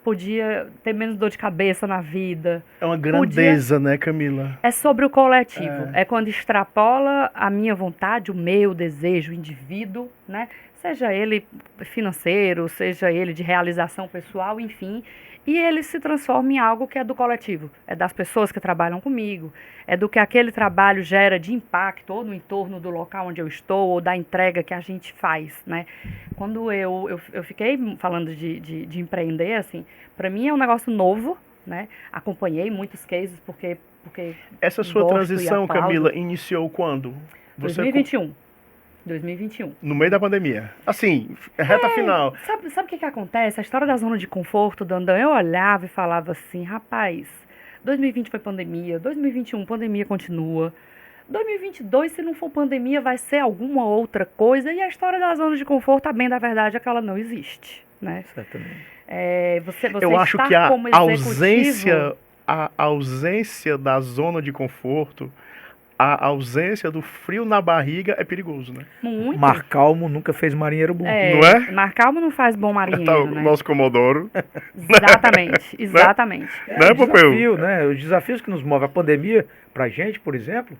podia ter menos dor de cabeça na vida. É uma grandeza, né, Camila? É sobre o coletivo. É quando extrapola a minha vontade, o meu desejo, o indivíduo, né? Seja ele financeiro, seja ele de realização pessoal, enfim. E ele se transforma em algo que é do coletivo. É das pessoas que trabalham comigo. É do que aquele trabalho gera de impacto ou no entorno do local onde eu estou, ou da entrega que a gente faz, né? Quando eu fiquei falando de empreender, assim, para mim é um negócio novo, né? Acompanhei muitos cases porque Essa sua gosto e transição, aplaudo. Camila, iniciou quando? 2021. 2021. No meio da pandemia. Assim, reta final. Sabe o que acontece? A história da zona de conforto, Dandan, eu olhava e falava assim, rapaz, 2020 foi pandemia, 2021 pandemia continua, 2022, se não for pandemia, vai ser alguma outra coisa, e a história da zona de conforto, a bem da verdade, é que ela não existe, né? Certamente. Você Eu acho estar que a como executivo, ausência da zona de conforto, a ausência do frio na barriga é perigoso, né? muito. Mar calmo nunca fez marinheiro bom. Não é? Mar calmo não faz bom Tá marinheiro, o né? nosso Comodoro. Exatamente. Né, O Pompeu? desafio, né? Os desafios que nos movem. A pandemia, pra gente, por exemplo,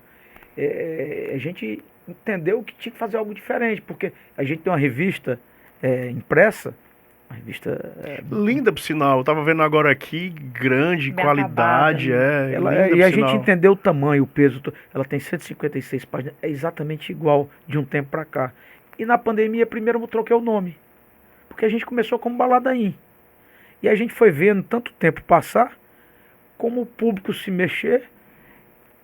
a gente entendeu que tinha que fazer algo diferente, porque a gente tem uma revista impressa, uma revista Linda, por sinal. Eu tava vendo agora aqui, grande, Bem qualidade. acabada, Linda, e por a gente sinal. entendeu o tamanho, o peso. Ela tem 156 páginas, é exatamente igual de um tempo para cá. E na pandemia, primeiro eu troquei o nome, porque a gente começou como Baladaim. E a gente foi vendo tanto tempo passar, como o público se mexer,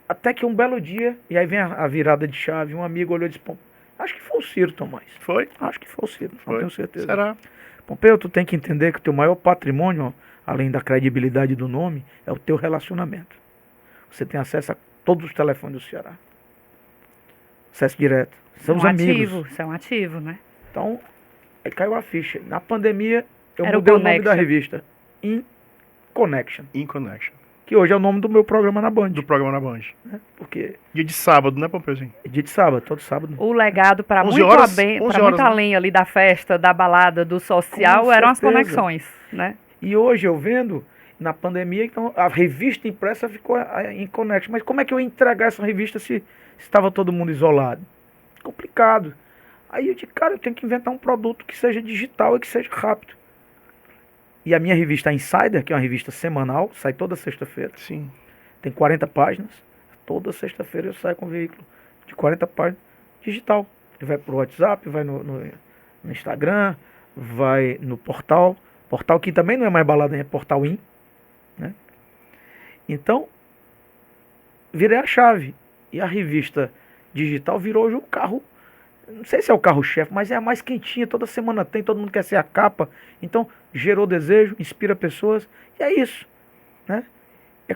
até que um belo dia, e aí vem a virada de chave, um amigo olhou e disse, acho que foi o Ciro, Tomás. Foi? Acho que foi o Ciro, Foi. não tenho certeza. Será? Pompeu, tu tem que entender que o teu maior patrimônio, ó, além da credibilidade do nome, é o teu relacionamento. Você tem acesso a todos os telefones do Ceará. Acesso direto. São os amigos. Ativo, isso é um ativo, né? Então, aí caiu a ficha. Na pandemia, eu Era o mudei o nome da Connection. revista. In Connection. In Connection. Que hoje é o nome do meu programa na Band. Do programa na Band. Né? Porque Dia de sábado, né, Pompeuzinho? é dia de sábado, todo sábado. O legado para 11 muito, horas, 11 muito horas, né? além ali da festa, da balada, do social, Com eram as certeza. conexões, né? E hoje eu vendo, na pandemia, então a revista impressa ficou em Connection. Mas como é que eu ia entregar essa revista se estava todo mundo isolado? Complicado. Aí eu disse, cara, eu tenho que inventar um produto que seja digital e que seja rápido. E a minha revista Insider, que é uma revista semanal, sai toda sexta-feira. Sim. Tem 40 páginas. Toda sexta-feira eu saio com um veículo de 40 páginas digital. Ele vai pro WhatsApp, vai no Instagram, vai no portal. Portal que também não é mais balada, é Portal In. Né? Então, virei a chave. E a revista digital virou hoje o carro. Não sei se é o carro-chefe, mas é a mais quentinha. Toda semana tem, todo mundo quer ser a capa. Então, gerou desejo, inspira pessoas. E é isso. Né? É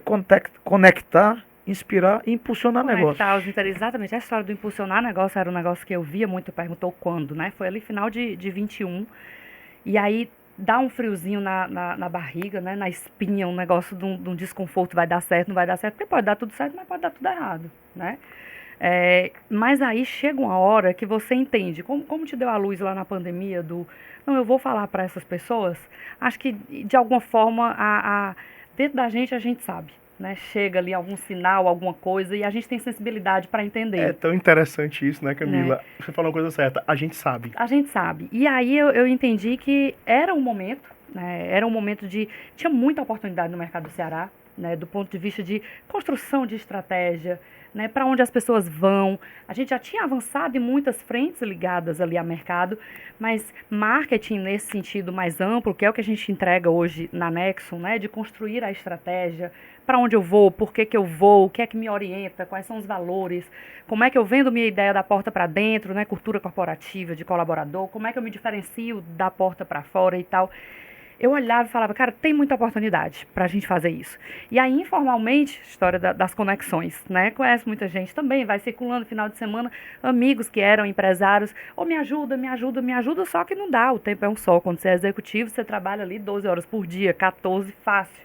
conectar, inspirar e impulsionar negócio. Conectar os interesses. Exatamente. Essa história do impulsionar negócio era um negócio que eu via muito, perguntou quando, né? Foi ali final de 21. E aí dá um friozinho na barriga, né? Na espinha, um negócio de um desconforto, vai dar certo, não vai dar certo. Porque pode dar tudo certo, mas pode dar tudo errado, né? Mas aí chega uma hora que você entende, como te deu a luz lá na pandemia não, eu vou falar para essas pessoas, acho que de alguma forma dentro da gente a gente sabe, né? Chega ali algum sinal, alguma coisa e a gente tem sensibilidade para entender. É tão interessante isso, né, Camila? Você falou uma coisa certa, a gente sabe. A gente sabe. E aí eu entendi que era um momento, né? Era um momento tinha muita oportunidade no mercado do Ceará, né? Do ponto de vista de construção de estratégia, né, para onde as pessoas vão. A gente já tinha avançado em muitas frentes ligadas ali ao mercado, mas marketing nesse sentido mais amplo, que é o que a gente entrega hoje na Nexon, né, de construir a estratégia, para onde eu vou, por que eu vou, o que é que me orienta, quais são os valores, como é que eu vendo minha ideia da porta para dentro, né, cultura corporativa de colaborador, como é que eu me diferencio da porta para fora e tal. Eu olhava e falava, cara, tem muita oportunidade para a gente fazer isso. E aí, informalmente, história das conexões, né? Conhece muita gente também, vai circulando final de semana, amigos que eram empresários, me ajuda, só que não dá, o tempo é um só. Quando você é executivo, você trabalha ali 12 horas por dia, 14, fácil.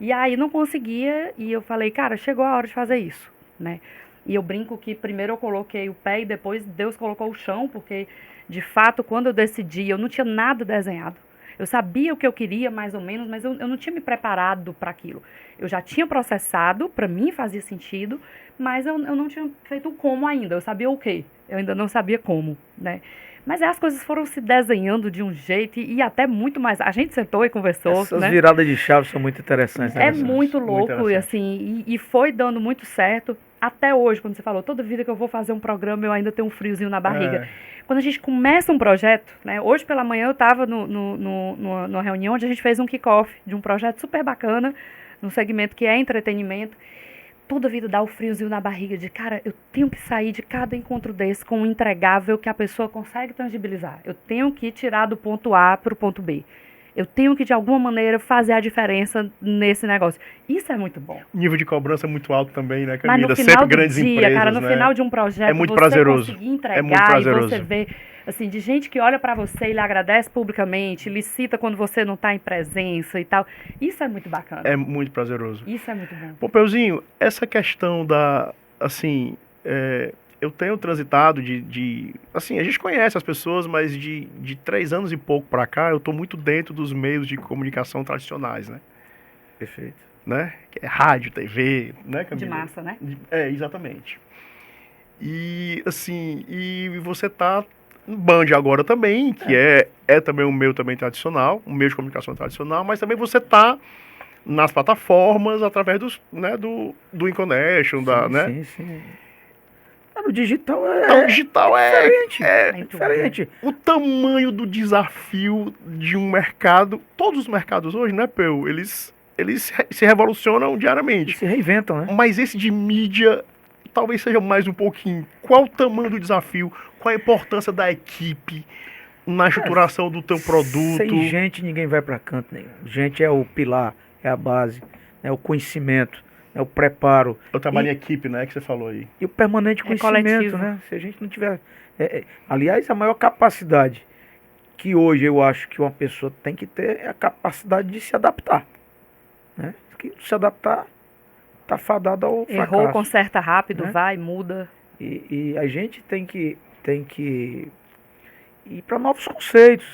E aí não conseguia, e eu falei, cara, chegou a hora de fazer isso, né? E eu brinco que primeiro eu coloquei o pé e depois Deus colocou o chão, porque, de fato, quando eu decidi, eu não tinha nada desenhado. Eu sabia o que eu queria, mais ou menos, mas eu não tinha me preparado para aquilo. Eu já tinha processado, para mim fazia sentido, mas eu não tinha feito o como ainda. Eu sabia o quê, eu ainda não sabia como, né? Mas as coisas foram se desenhando de um jeito e até muito mais. A gente sentou e conversou, Essas né? viradas de chave são muito interessantes. É Né? muito louco, interessante. e assim, e foi dando muito certo. Até hoje, quando você falou, toda vida que eu vou fazer um programa, eu ainda tenho um friozinho na barriga. Quando a gente começa um projeto, né? Hoje pela manhã eu estava numa reunião onde a gente fez um kick-off de um projeto super bacana, num segmento que é entretenimento. Toda vida dá o friozinho na barriga de, cara, eu tenho que sair de cada encontro desse com um entregável que a pessoa consegue tangibilizar. Eu tenho que tirar do ponto A para o ponto B. Eu tenho que, de alguma maneira, fazer a diferença nesse negócio. Isso é muito bom. Nível de cobrança muito alto também, né, Mas Camila? no final Sempre do grandes dia, empresas, cara, no né? final de um projeto, É muito você prazeroso. conseguir entregar É muito prazeroso. e você vê, assim, de gente que olha pra você e lhe agradece publicamente, lhe cita quando você não tá em presença e tal. Isso é muito bacana. É muito prazeroso. Isso é muito bom. Pompeuzinho, essa questão assim, eu tenho transitado assim, a gente conhece as pessoas, mas de 3 anos e pouco para cá, eu estou muito dentro dos meios de comunicação tradicionais, né? Perfeito. Né? Que é rádio, TV, né, Camila? De massa, né? Exatamente. E, assim, e você tá no Band agora também, que é também um meio também tradicional, um meio de comunicação tradicional, mas também você tá nas plataformas através do InConnection, né? Sim. O digital O digital diferente. É diferente. O tamanho do desafio de um mercado, todos os mercados hoje, né, Peu? Eles eles se revolucionam E diariamente. se reinventam, né? Mas esse de mídia talvez seja mais um pouquinho. Qual o tamanho do desafio? Qual a importância da equipe na estruturação do teu produto? Sem gente ninguém vai para canto nenhum. Gente é o pilar, é a base, é o conhecimento, é o preparo. Eu trabalho E- em equipe, né, que você falou aí. E o permanente É conhecimento, coletivo. né? Se a gente não tiver. Aliás, a maior capacidade que hoje eu acho que uma pessoa tem que ter é a capacidade de se adaptar. Né? Que se adaptar tá fadado ao Errou, fracasso. conserta rápido, né? vai, muda. E a gente tem que ir para novos conceitos.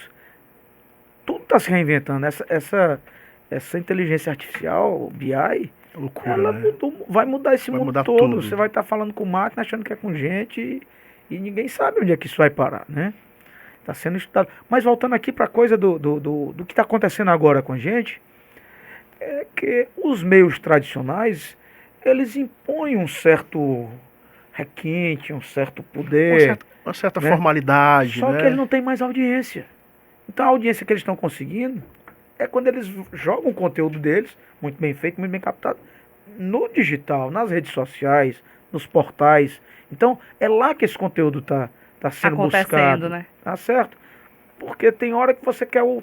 Tudo está se reinventando. Essa inteligência artificial, BI, Loucura, ela né? vai mudar esse Vai mundo mudar todo. tudo. Você vai estar falando com máquina, achando que é com gente, e ninguém sabe onde é que isso vai parar, né? Está sendo estudado. Mas voltando aqui para a coisa do que está acontecendo agora com a gente, é que os meios tradicionais, eles impõem um certo requinte, um certo poder, Uma certa né? formalidade, só né? que ele não tem mais audiência. Então a audiência que eles estão conseguindo é quando eles jogam o conteúdo deles, muito bem feito, muito bem captado, no digital, nas redes sociais, nos portais. Então é lá que esse conteúdo tá sendo Acontecendo, buscado. né? Tá certo? Porque tem hora que você quer o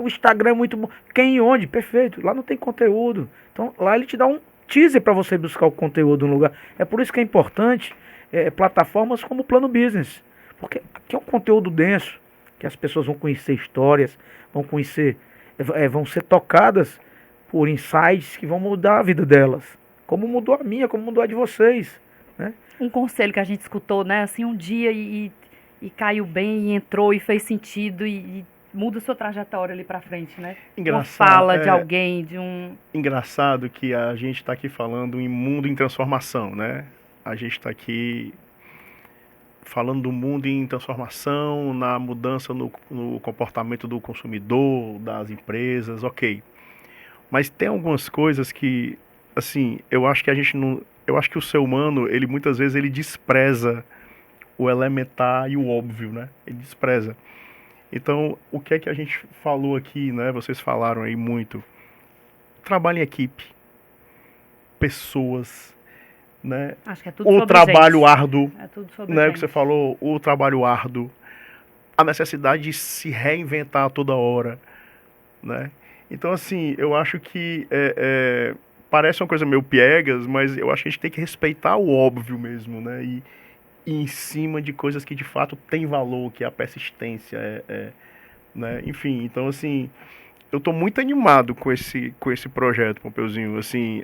Instagram é muito bom. Quem e onde? Perfeito. Lá não tem conteúdo. Então lá ele te dá um teaser para você buscar o conteúdo no lugar. É por isso que é importante plataformas como o Plano Business. Porque aqui é um conteúdo denso, que as pessoas vão conhecer histórias, vão conhecer, vão ser tocadas por insights que vão mudar a vida delas. Como mudou a minha, como mudou a de vocês. Né? Um conselho que a gente escutou, né? Assim, um dia e caiu bem, e entrou e fez sentido e muda sua trajetória ali pra frente, né? Engraçado, Uma fala de é. alguém, de um... Engraçado que a gente está aqui falando em mundo em transformação, né? A gente está aqui falando do mundo em transformação, na mudança no comportamento do consumidor, das empresas, ok. Mas tem algumas coisas que, assim, eu acho que a gente não, eu acho que o ser humano, ele muitas vezes ele despreza o elementar e o óbvio, né? Ele despreza. Então, o que é que a gente falou aqui, né? Vocês falaram aí muito. Trabalho em equipe, pessoas, né? Acho que é tudo O sobre trabalho gente. árduo, É tudo sobre né? gente. Que você falou, o trabalho árduo, a necessidade de se reinventar a toda hora, né? Então, assim, eu acho que parece uma coisa meio piegas, mas eu acho que a gente tem que respeitar o óbvio mesmo, né? E em cima de coisas que de fato têm valor, que é a persistência, né? Enfim, então assim, eu tô muito animado com esse projeto, Pompeuzinho, assim,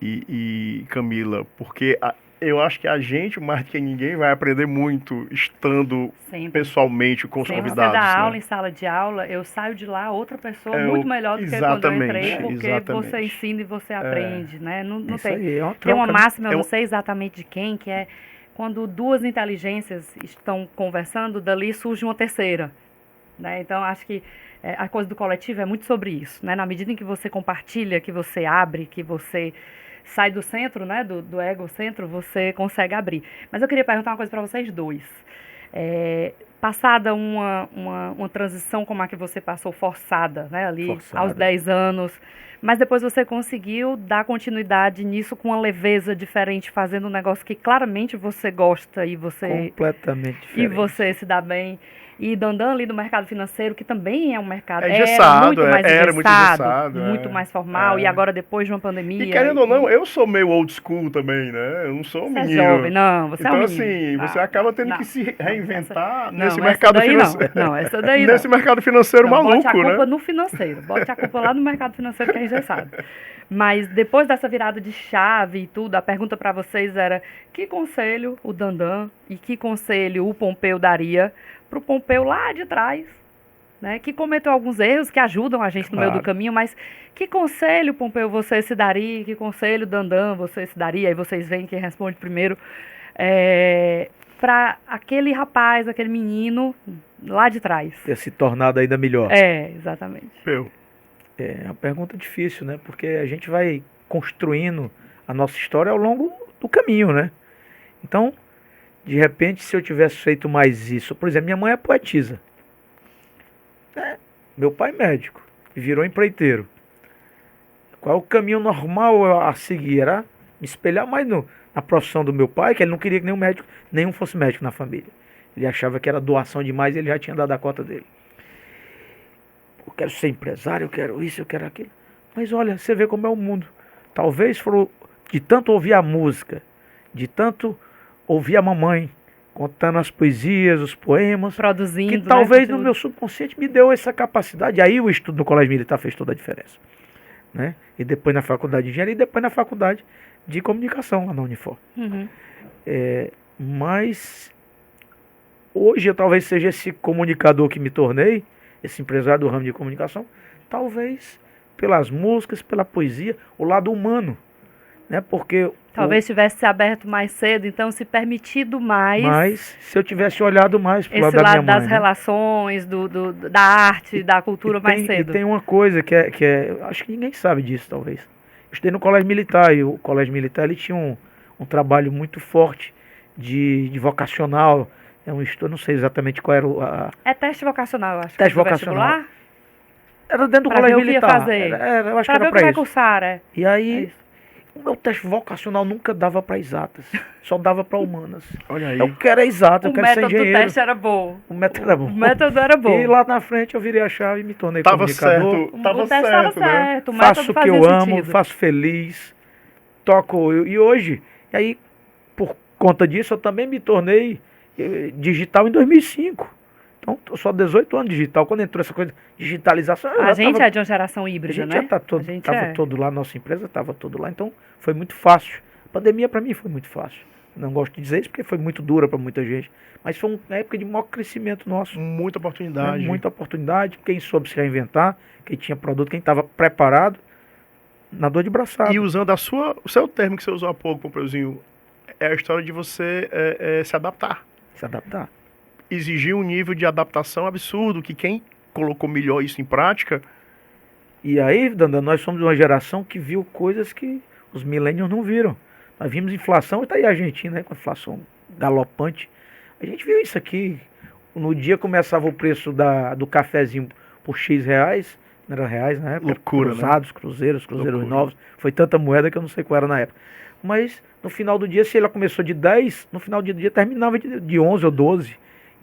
e Camila, porque eu acho que a gente, mais do que ninguém, vai aprender muito estando Sempre. pessoalmente com os Sem você convidados, dar aula né? em sala de aula, eu saio de lá outra pessoa É, muito melhor do que quando eu exatamente, entrei, porque exatamente. você ensina e você aprende, né? Não Isso tem. aí é uma Tem uma troca, né? máxima, eu É não um- sei exatamente de quem, que é quando duas inteligências estão conversando, dali surge uma terceira, né? Então, acho que a coisa do coletivo é muito sobre isso, né? Na medida em que você compartilha, que você abre, que você sai do centro, né? Do egocentro, você consegue abrir. Mas eu queria perguntar uma coisa para vocês dois. Passada uma transição como a que você passou, forçada, né? Ali Forçada. aos 10 anos, mas depois você conseguiu dar continuidade nisso com uma leveza diferente, fazendo um negócio que claramente você gosta e Completamente e diferente. você se dá bem. E Dandan ali do mercado financeiro, que também é um mercado É engessado, muito mais era muito engessado, engessado, muito mais formal, e agora depois de uma pandemia... E querendo ou não, eu sou meio old school também, né? Eu não sou um Você é menino. jovem, não, você é Então, um assim, menino. você Não, acaba tendo não, que se não, reinventar não, nesse essa mercado daí financeiro. Não, essa daí Nesse não. mercado financeiro Não, bote a maluco, culpa né? no financeiro. Bote a culpa lá no mercado financeiro que é engessado. Mas depois dessa virada de chave e tudo, a pergunta para vocês era: que conselho o Dandan e que conselho o Pompeu daria para o Pompeu lá de trás, né? Que cometeu alguns erros que ajudam a gente no meio do Claro. caminho, mas que conselho, Pompeu, você se daria? Que conselho, Dandan, você se daria? Aí vocês veem quem responde primeiro. Para aquele rapaz, aquele menino lá de trás. Ter se tornado ainda melhor. Exatamente. Meu, É uma pergunta difícil, né? Porque a gente vai construindo a nossa história ao longo do caminho, né? Então, de repente, se eu tivesse feito mais isso... Por exemplo, minha mãe é poetisa. Meu pai é médico e virou empreiteiro. Qual é o caminho normal a seguir? Era me espelhar mais na profissão do meu pai, que ele não queria que nenhum fosse médico na família. Ele achava que era doação demais e ele já tinha dado a cota dele. Eu quero ser empresário, eu quero isso, eu quero aquilo. Mas olha, você vê como é o mundo. Talvez foram de tanto ouvir a música, de tanto ouvir a mamãe contando as poesias, os poemas, Produzindo, que né, talvez no conteúdo. meu subconsciente me deu essa capacidade. Aí o estudo no colégio militar fez toda a diferença, né? E depois na faculdade de engenharia e depois na faculdade de comunicação lá na Unifor. Uhum. Mas hoje eu talvez seja esse comunicador que me tornei, esse empresário do ramo de comunicação, talvez pelas músicas, pela poesia, o lado humano, né? Porque Talvez tivesse se aberto mais cedo, então se permitido mais mas se eu tivesse olhado mais pro lado esse da minha lado mãe, das né? relações, da arte, da cultura mais E cedo. tem uma coisa que acho que ninguém sabe disso, talvez. Eu estudei no colégio militar e o colégio militar ele tinha um trabalho muito forte de vocacional. É um estudo, não sei exatamente qual era É teste vocacional, eu acho. Teste do vocacional. vestibular? era dentro do Pra colégio ver o que ia militar. fazer. Eu acho Pra que ver era o que vai para isso. cursar, é. E É aí, isso. o meu teste vocacional nunca dava para exatas, só dava para humanas. Olha aí. Eu quero exato, eu O quero ser método do engenheiro. teste era bom. O método era bom. O método era bom. E lá na frente eu virei a chave e me tornei Tava comunicador. certo. Tava o teste estava certo, né? certo, o método Faço o que fazia eu amo, sentido. faço feliz, toco. E hoje, e aí, por conta disso, eu também me tornei digital em 2005. Então, eu só 18 anos digital. Quando entrou essa coisa de digitalização, eu A já gente tava, é de uma geração a híbrida, gente né? já tá todo, A gente tava é. todo lá, nossa empresa estava todo lá. Então, foi muito fácil. A pandemia para mim foi muito fácil. Não gosto de dizer isso porque foi muito dura para muita gente. Mas foi uma época de maior crescimento nosso. Muita Né? oportunidade. Muita oportunidade. Quem soube se reinventar, quem tinha produto, quem estava preparado, nadou de braçada. E usando o seu termo que você usou há pouco, Pompeuzinho, é a história de você se adaptar. Se adaptar. Exigir um nível de adaptação absurdo, que quem colocou melhor isso em prática, E aí, Dandan, nós somos uma geração que viu coisas que os millennials não viram. Nós vimos inflação, está aí a Argentina, né, com a inflação galopante. A gente viu isso aqui. No dia começava o preço do cafezinho por X reais, não era reais na época, Loucura, né? cruzados, cruzeiros Loucura. novos. Foi tanta moeda que eu não sei qual era na época. Mas no final do dia, se ela começou de 10, no final do dia terminava de 11 ou 12.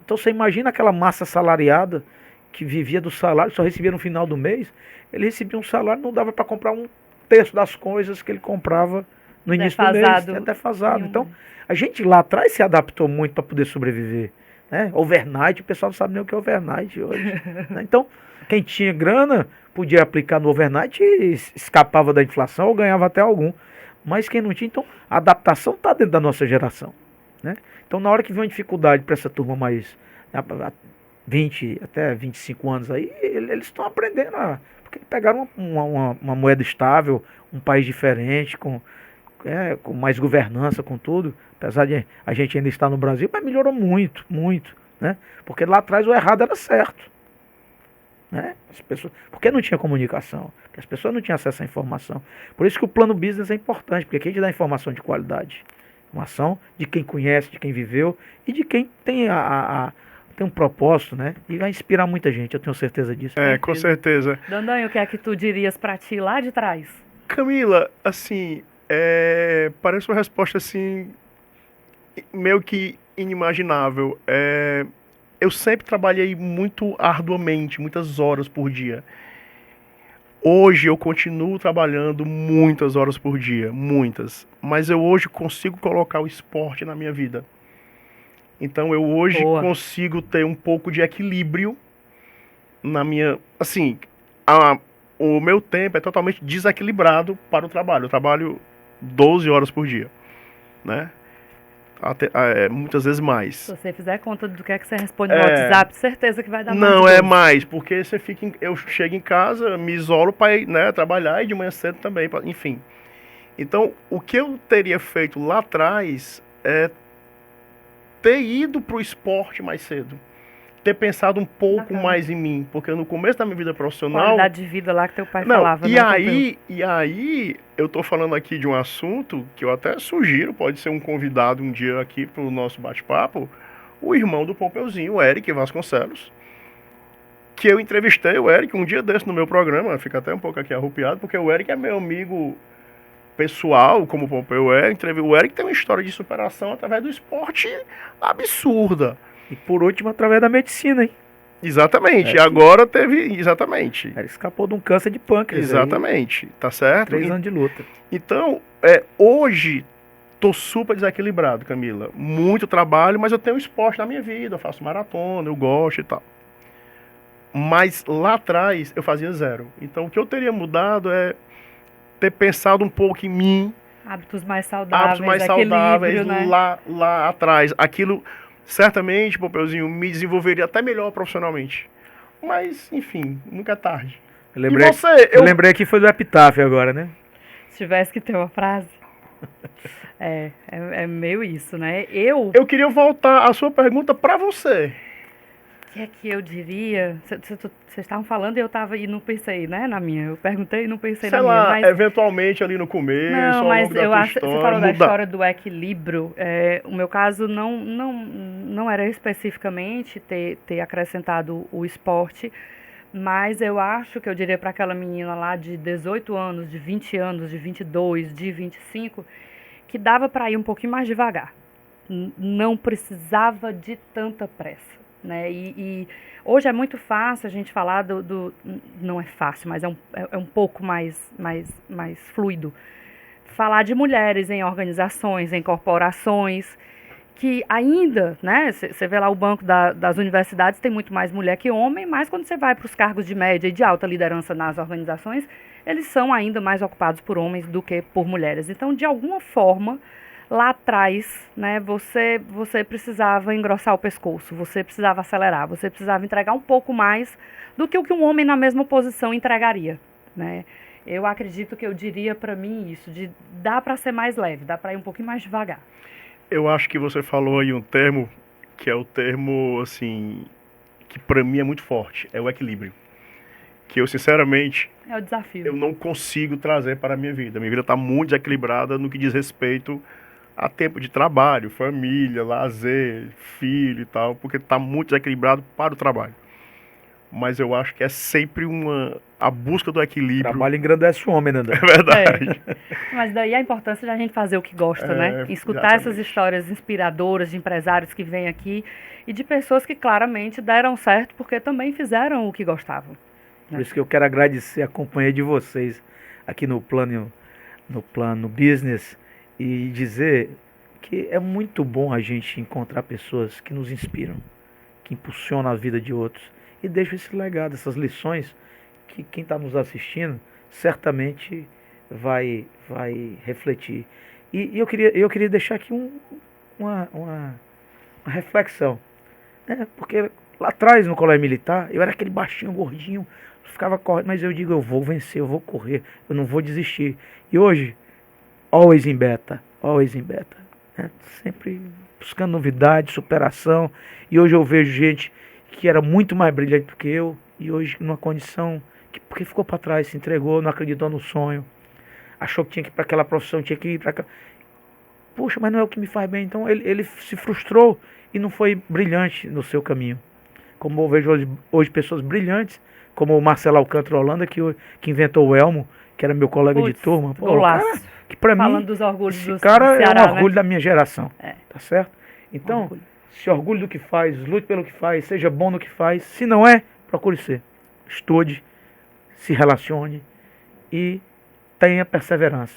Então você imagina aquela massa salariada que vivia do salário, só recebia no final do mês. Ele recebia um salário, não dava para comprar um terço das coisas que ele comprava no início do mês. Defasado. É defasado. Então, a gente lá atrás se adaptou muito para poder sobreviver. Né? Overnight, o pessoal não sabe nem o que é overnight hoje. Né? Então, quem tinha grana podia aplicar no overnight e escapava da inflação ou ganhava até algum. Mas quem não tinha, então, a adaptação está dentro da nossa geração. Né? Então, na hora que vem uma dificuldade para essa turma mais 20 até 25 anos aí, eles estão aprendendo porque pegaram uma moeda estável, um país diferente, com mais governança, com tudo. Apesar de a gente ainda estar no Brasil, mas melhorou muito, muito. Né? Porque lá atrás o errado era certo. Né? Porque não tinha comunicação, porque as pessoas não tinham acesso à informação. Por isso que o plano business é importante, porque aqui a gente dá informação de qualidade. Informação de quem conhece, de quem viveu e de quem tem tem um propósito, né? E vai inspirar muita gente, eu tenho certeza disso. com certeza. Dandanho, o que é que tu dirias pra ti lá de trás? Camila, assim, parece uma resposta assim, meio que inimaginável. Eu sempre trabalhei muito arduamente, muitas horas por dia. Hoje eu continuo trabalhando muitas horas por dia, muitas. Mas eu hoje consigo colocar o esporte na minha vida. Então eu hoje Boa. consigo ter um pouco de equilíbrio na minha... Assim, o meu tempo é totalmente desequilibrado para o trabalho. Eu trabalho 12 horas por dia, né? Muitas vezes mais. Se você fizer conta do que é que você responde no WhatsApp, certeza que vai dar mais. Não, de é 12. mais, porque eu chego em casa, me isolo para ir, né, trabalhar e de manhã cedo também, enfim. Então, o que eu teria feito lá atrás é ter ido pro esporte mais cedo. Ter pensado um pouco Bacana. mais em mim, porque no começo da minha vida profissional... Qualidade de vida lá que teu pai Não, falava. e né, aí, eu tô falando aqui de um assunto que eu até sugiro, pode ser um convidado um dia aqui pro nosso bate-papo, o irmão do Pompeuzinho, o Eric Vasconcelos, que eu entrevistei o Eric um dia desse no meu programa, fica até um pouco aqui arrupiado, porque o Eric é meu amigo pessoal, como o Pompeu é. O Eric tem uma história de superação através do esporte absurda. E por último, através da medicina, hein? Exatamente, e agora teve, exatamente. Ele escapou de um câncer de pâncreas. Exatamente, tá certo? 3 anos de luta. Então, hoje, tô super desequilibrado, Camila. Muito trabalho, mas eu tenho esporte na minha vida, eu faço maratona, eu gosto e tal. Mas lá atrás, eu fazia 0. Então, o que eu teria mudado é ter pensado um pouco em mim. Hábitos mais saudáveis, né? lá atrás. Aquilo, certamente, Pompeuzinho, me desenvolveria até melhor profissionalmente. Mas, enfim, nunca é tarde. Eu lembrei que foi do epitáfio agora, né? Se tivesse que ter uma frase. É meio isso, né? Eu queria voltar a sua pergunta para você. O que é que eu diria? Vocês estavam falando e não pensei, né, na minha. Eu perguntei e não pensei na minha. Mas eventualmente ali no começo, não, mas eu acho que você falou da história do equilíbrio. O meu caso não era especificamente ter acrescentado o esporte, mas eu acho que eu diria para aquela menina lá de 18 anos, de 20 anos, de 22, de 25, que dava para ir um pouquinho mais devagar. Não precisava de tanta pressa. Né? E hoje é muito fácil a gente falar não é fácil, mas é um pouco mais fluido, falar de mulheres em organizações, em corporações, que ainda, né, você vê lá o banco das universidades, tem muito mais mulher que homem, mas quando você vai para os cargos de média e de alta liderança nas organizações, eles são ainda mais ocupados por homens do que por mulheres. Então, de alguma forma, lá atrás, né, você precisava engrossar o pescoço, você precisava acelerar, você precisava entregar um pouco mais do que o que um homem na mesma posição entregaria, né? Eu acredito que eu diria para mim isso, de dá para ser mais leve, dá para ir um pouquinho mais devagar. Eu acho que você falou aí um termo que é o termo, assim, que para mim é muito forte, é o equilíbrio. Que eu, sinceramente, é o desafio. Eu não consigo trazer para a minha vida. Minha vida está muito desequilibrada no que diz respeito a tempo de trabalho, família, lazer, filho e tal, porque está muito desequilibrado para o trabalho. Mas eu acho que é sempre a busca do equilíbrio. O trabalho engrandece o homem, né? É verdade. Mas daí a importância de a gente fazer o que gosta, né? Escutar essas histórias inspiradoras de empresários que vêm aqui e de pessoas que claramente deram certo porque também fizeram o que gostavam. Né? Por isso que eu quero agradecer a companhia de vocês aqui no plano business e dizer que é muito bom a gente encontrar pessoas que nos inspiram, que impulsionam a vida de outros e deixam esse legado, essas lições que quem está nos assistindo certamente vai refletir. E eu queria deixar aqui uma reflexão, né? Porque lá atrás no colégio militar eu era aquele baixinho, gordinho, ficava correndo, mas eu digo, eu vou vencer, eu vou correr, eu não vou desistir. E hoje, always in beta, né? Sempre buscando novidade, superação. E hoje eu vejo gente que era muito mais brilhante do que eu, e hoje numa condição porque ficou para trás, se entregou, não acreditou no sonho, achou que tinha que ir para aquela profissão, tinha que ir para cá. Puxa, mas não é o que me faz bem. Então ele se frustrou e não foi brilhante no seu caminho. Como eu vejo hoje pessoas brilhantes, como o Marcelo Alcântara Holanda, que inventou o Elmo, que era meu colega de turma. Pô, cara, que para mim, falando dos orgulhos esse cara do Ceará, é um orgulho, né, da minha geração. É. Tá certo? Então, se orgulhe do que faz, lute pelo que faz, seja bom no que faz. Se não é, procure ser. Estude, se relacione e tenha perseverança,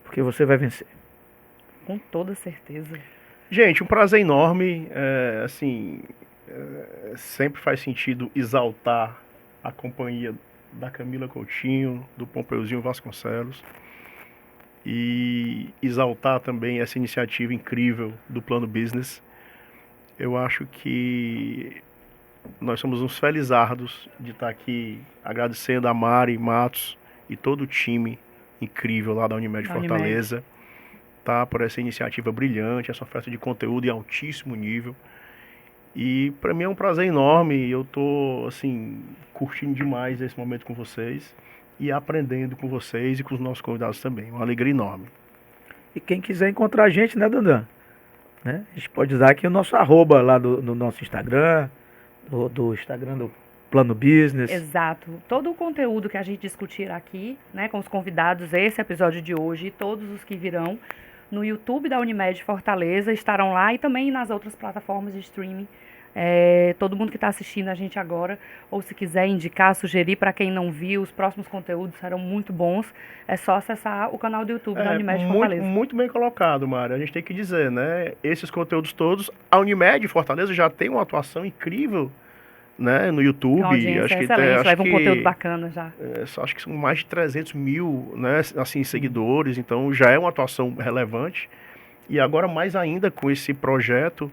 porque você vai vencer. Com toda certeza. Gente, um prazer enorme. Sempre faz sentido exaltar a companhia da Camila Coutinho, do Pompeuzinho Vasconcelos, e exaltar também essa iniciativa incrível do Plano Business. Eu acho que nós somos uns felizardos de estar aqui agradecendo a Mari Matos e todo o time incrível lá da Unimed Fortaleza, tá, por essa iniciativa brilhante, essa oferta de conteúdo em altíssimo nível. E para mim é um prazer enorme, eu tô assim curtindo demais esse momento com vocês e aprendendo com vocês e com os nossos convidados também. Uma alegria enorme. E quem quiser encontrar a gente, né, Dandan? Né? A gente pode usar aqui o nosso arroba lá do nosso Instagram, do Instagram Plano Business. Exato. Todo o conteúdo que a gente discutir aqui, né, com os convidados, esse episódio de hoje e todos os que virão, no YouTube da Unimed Fortaleza, estarão lá e também nas outras plataformas de streaming. Todo mundo que está assistindo a gente agora, ou se quiser indicar, sugerir para quem não viu, os próximos conteúdos serão muito bons, é só acessar o canal do YouTube da Unimed Fortaleza. Muito bem colocado, Mário. A gente tem que dizer, né? Esses conteúdos todos, a Unimed Fortaleza já tem uma atuação incrível, né, no YouTube. Uma audiência acho que excelente, leva um conteúdo bacana já. Acho que são mais de 300 mil, né, assim, seguidores, então já é uma atuação relevante. E agora mais ainda com esse projeto,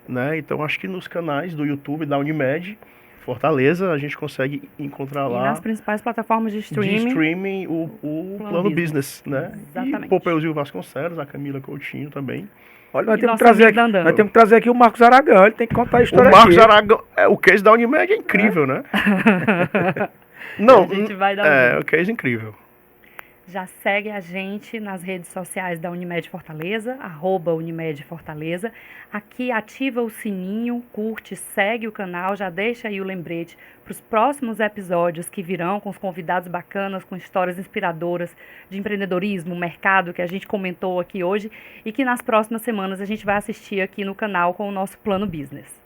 né, então acho que nos canais do YouTube da Unimed Fortaleza a gente consegue encontrar E lá nas principais plataformas de streaming, o Plano Business, né? Exatamente. E Popeuzinho Vasconcelos, a Camila Coutinho também. Olha, nós E temos, nosso amigo Dandan. nós temos que trazer aqui o Marcos Aragão, ele tem que contar a história O Marcos aqui. Aragão, o case da Unimed é incrível, né? Não, A gente vai dar um jeito. o case é incrível. Já segue a gente nas redes sociais da Unimed Fortaleza, @Unimed Fortaleza. Aqui ativa o sininho, curte, segue o canal, já deixa aí o lembrete para os próximos episódios que virão com os convidados bacanas, com histórias inspiradoras de empreendedorismo, mercado que a gente comentou aqui hoje e que nas próximas semanas a gente vai assistir aqui no canal com o nosso Plano Business.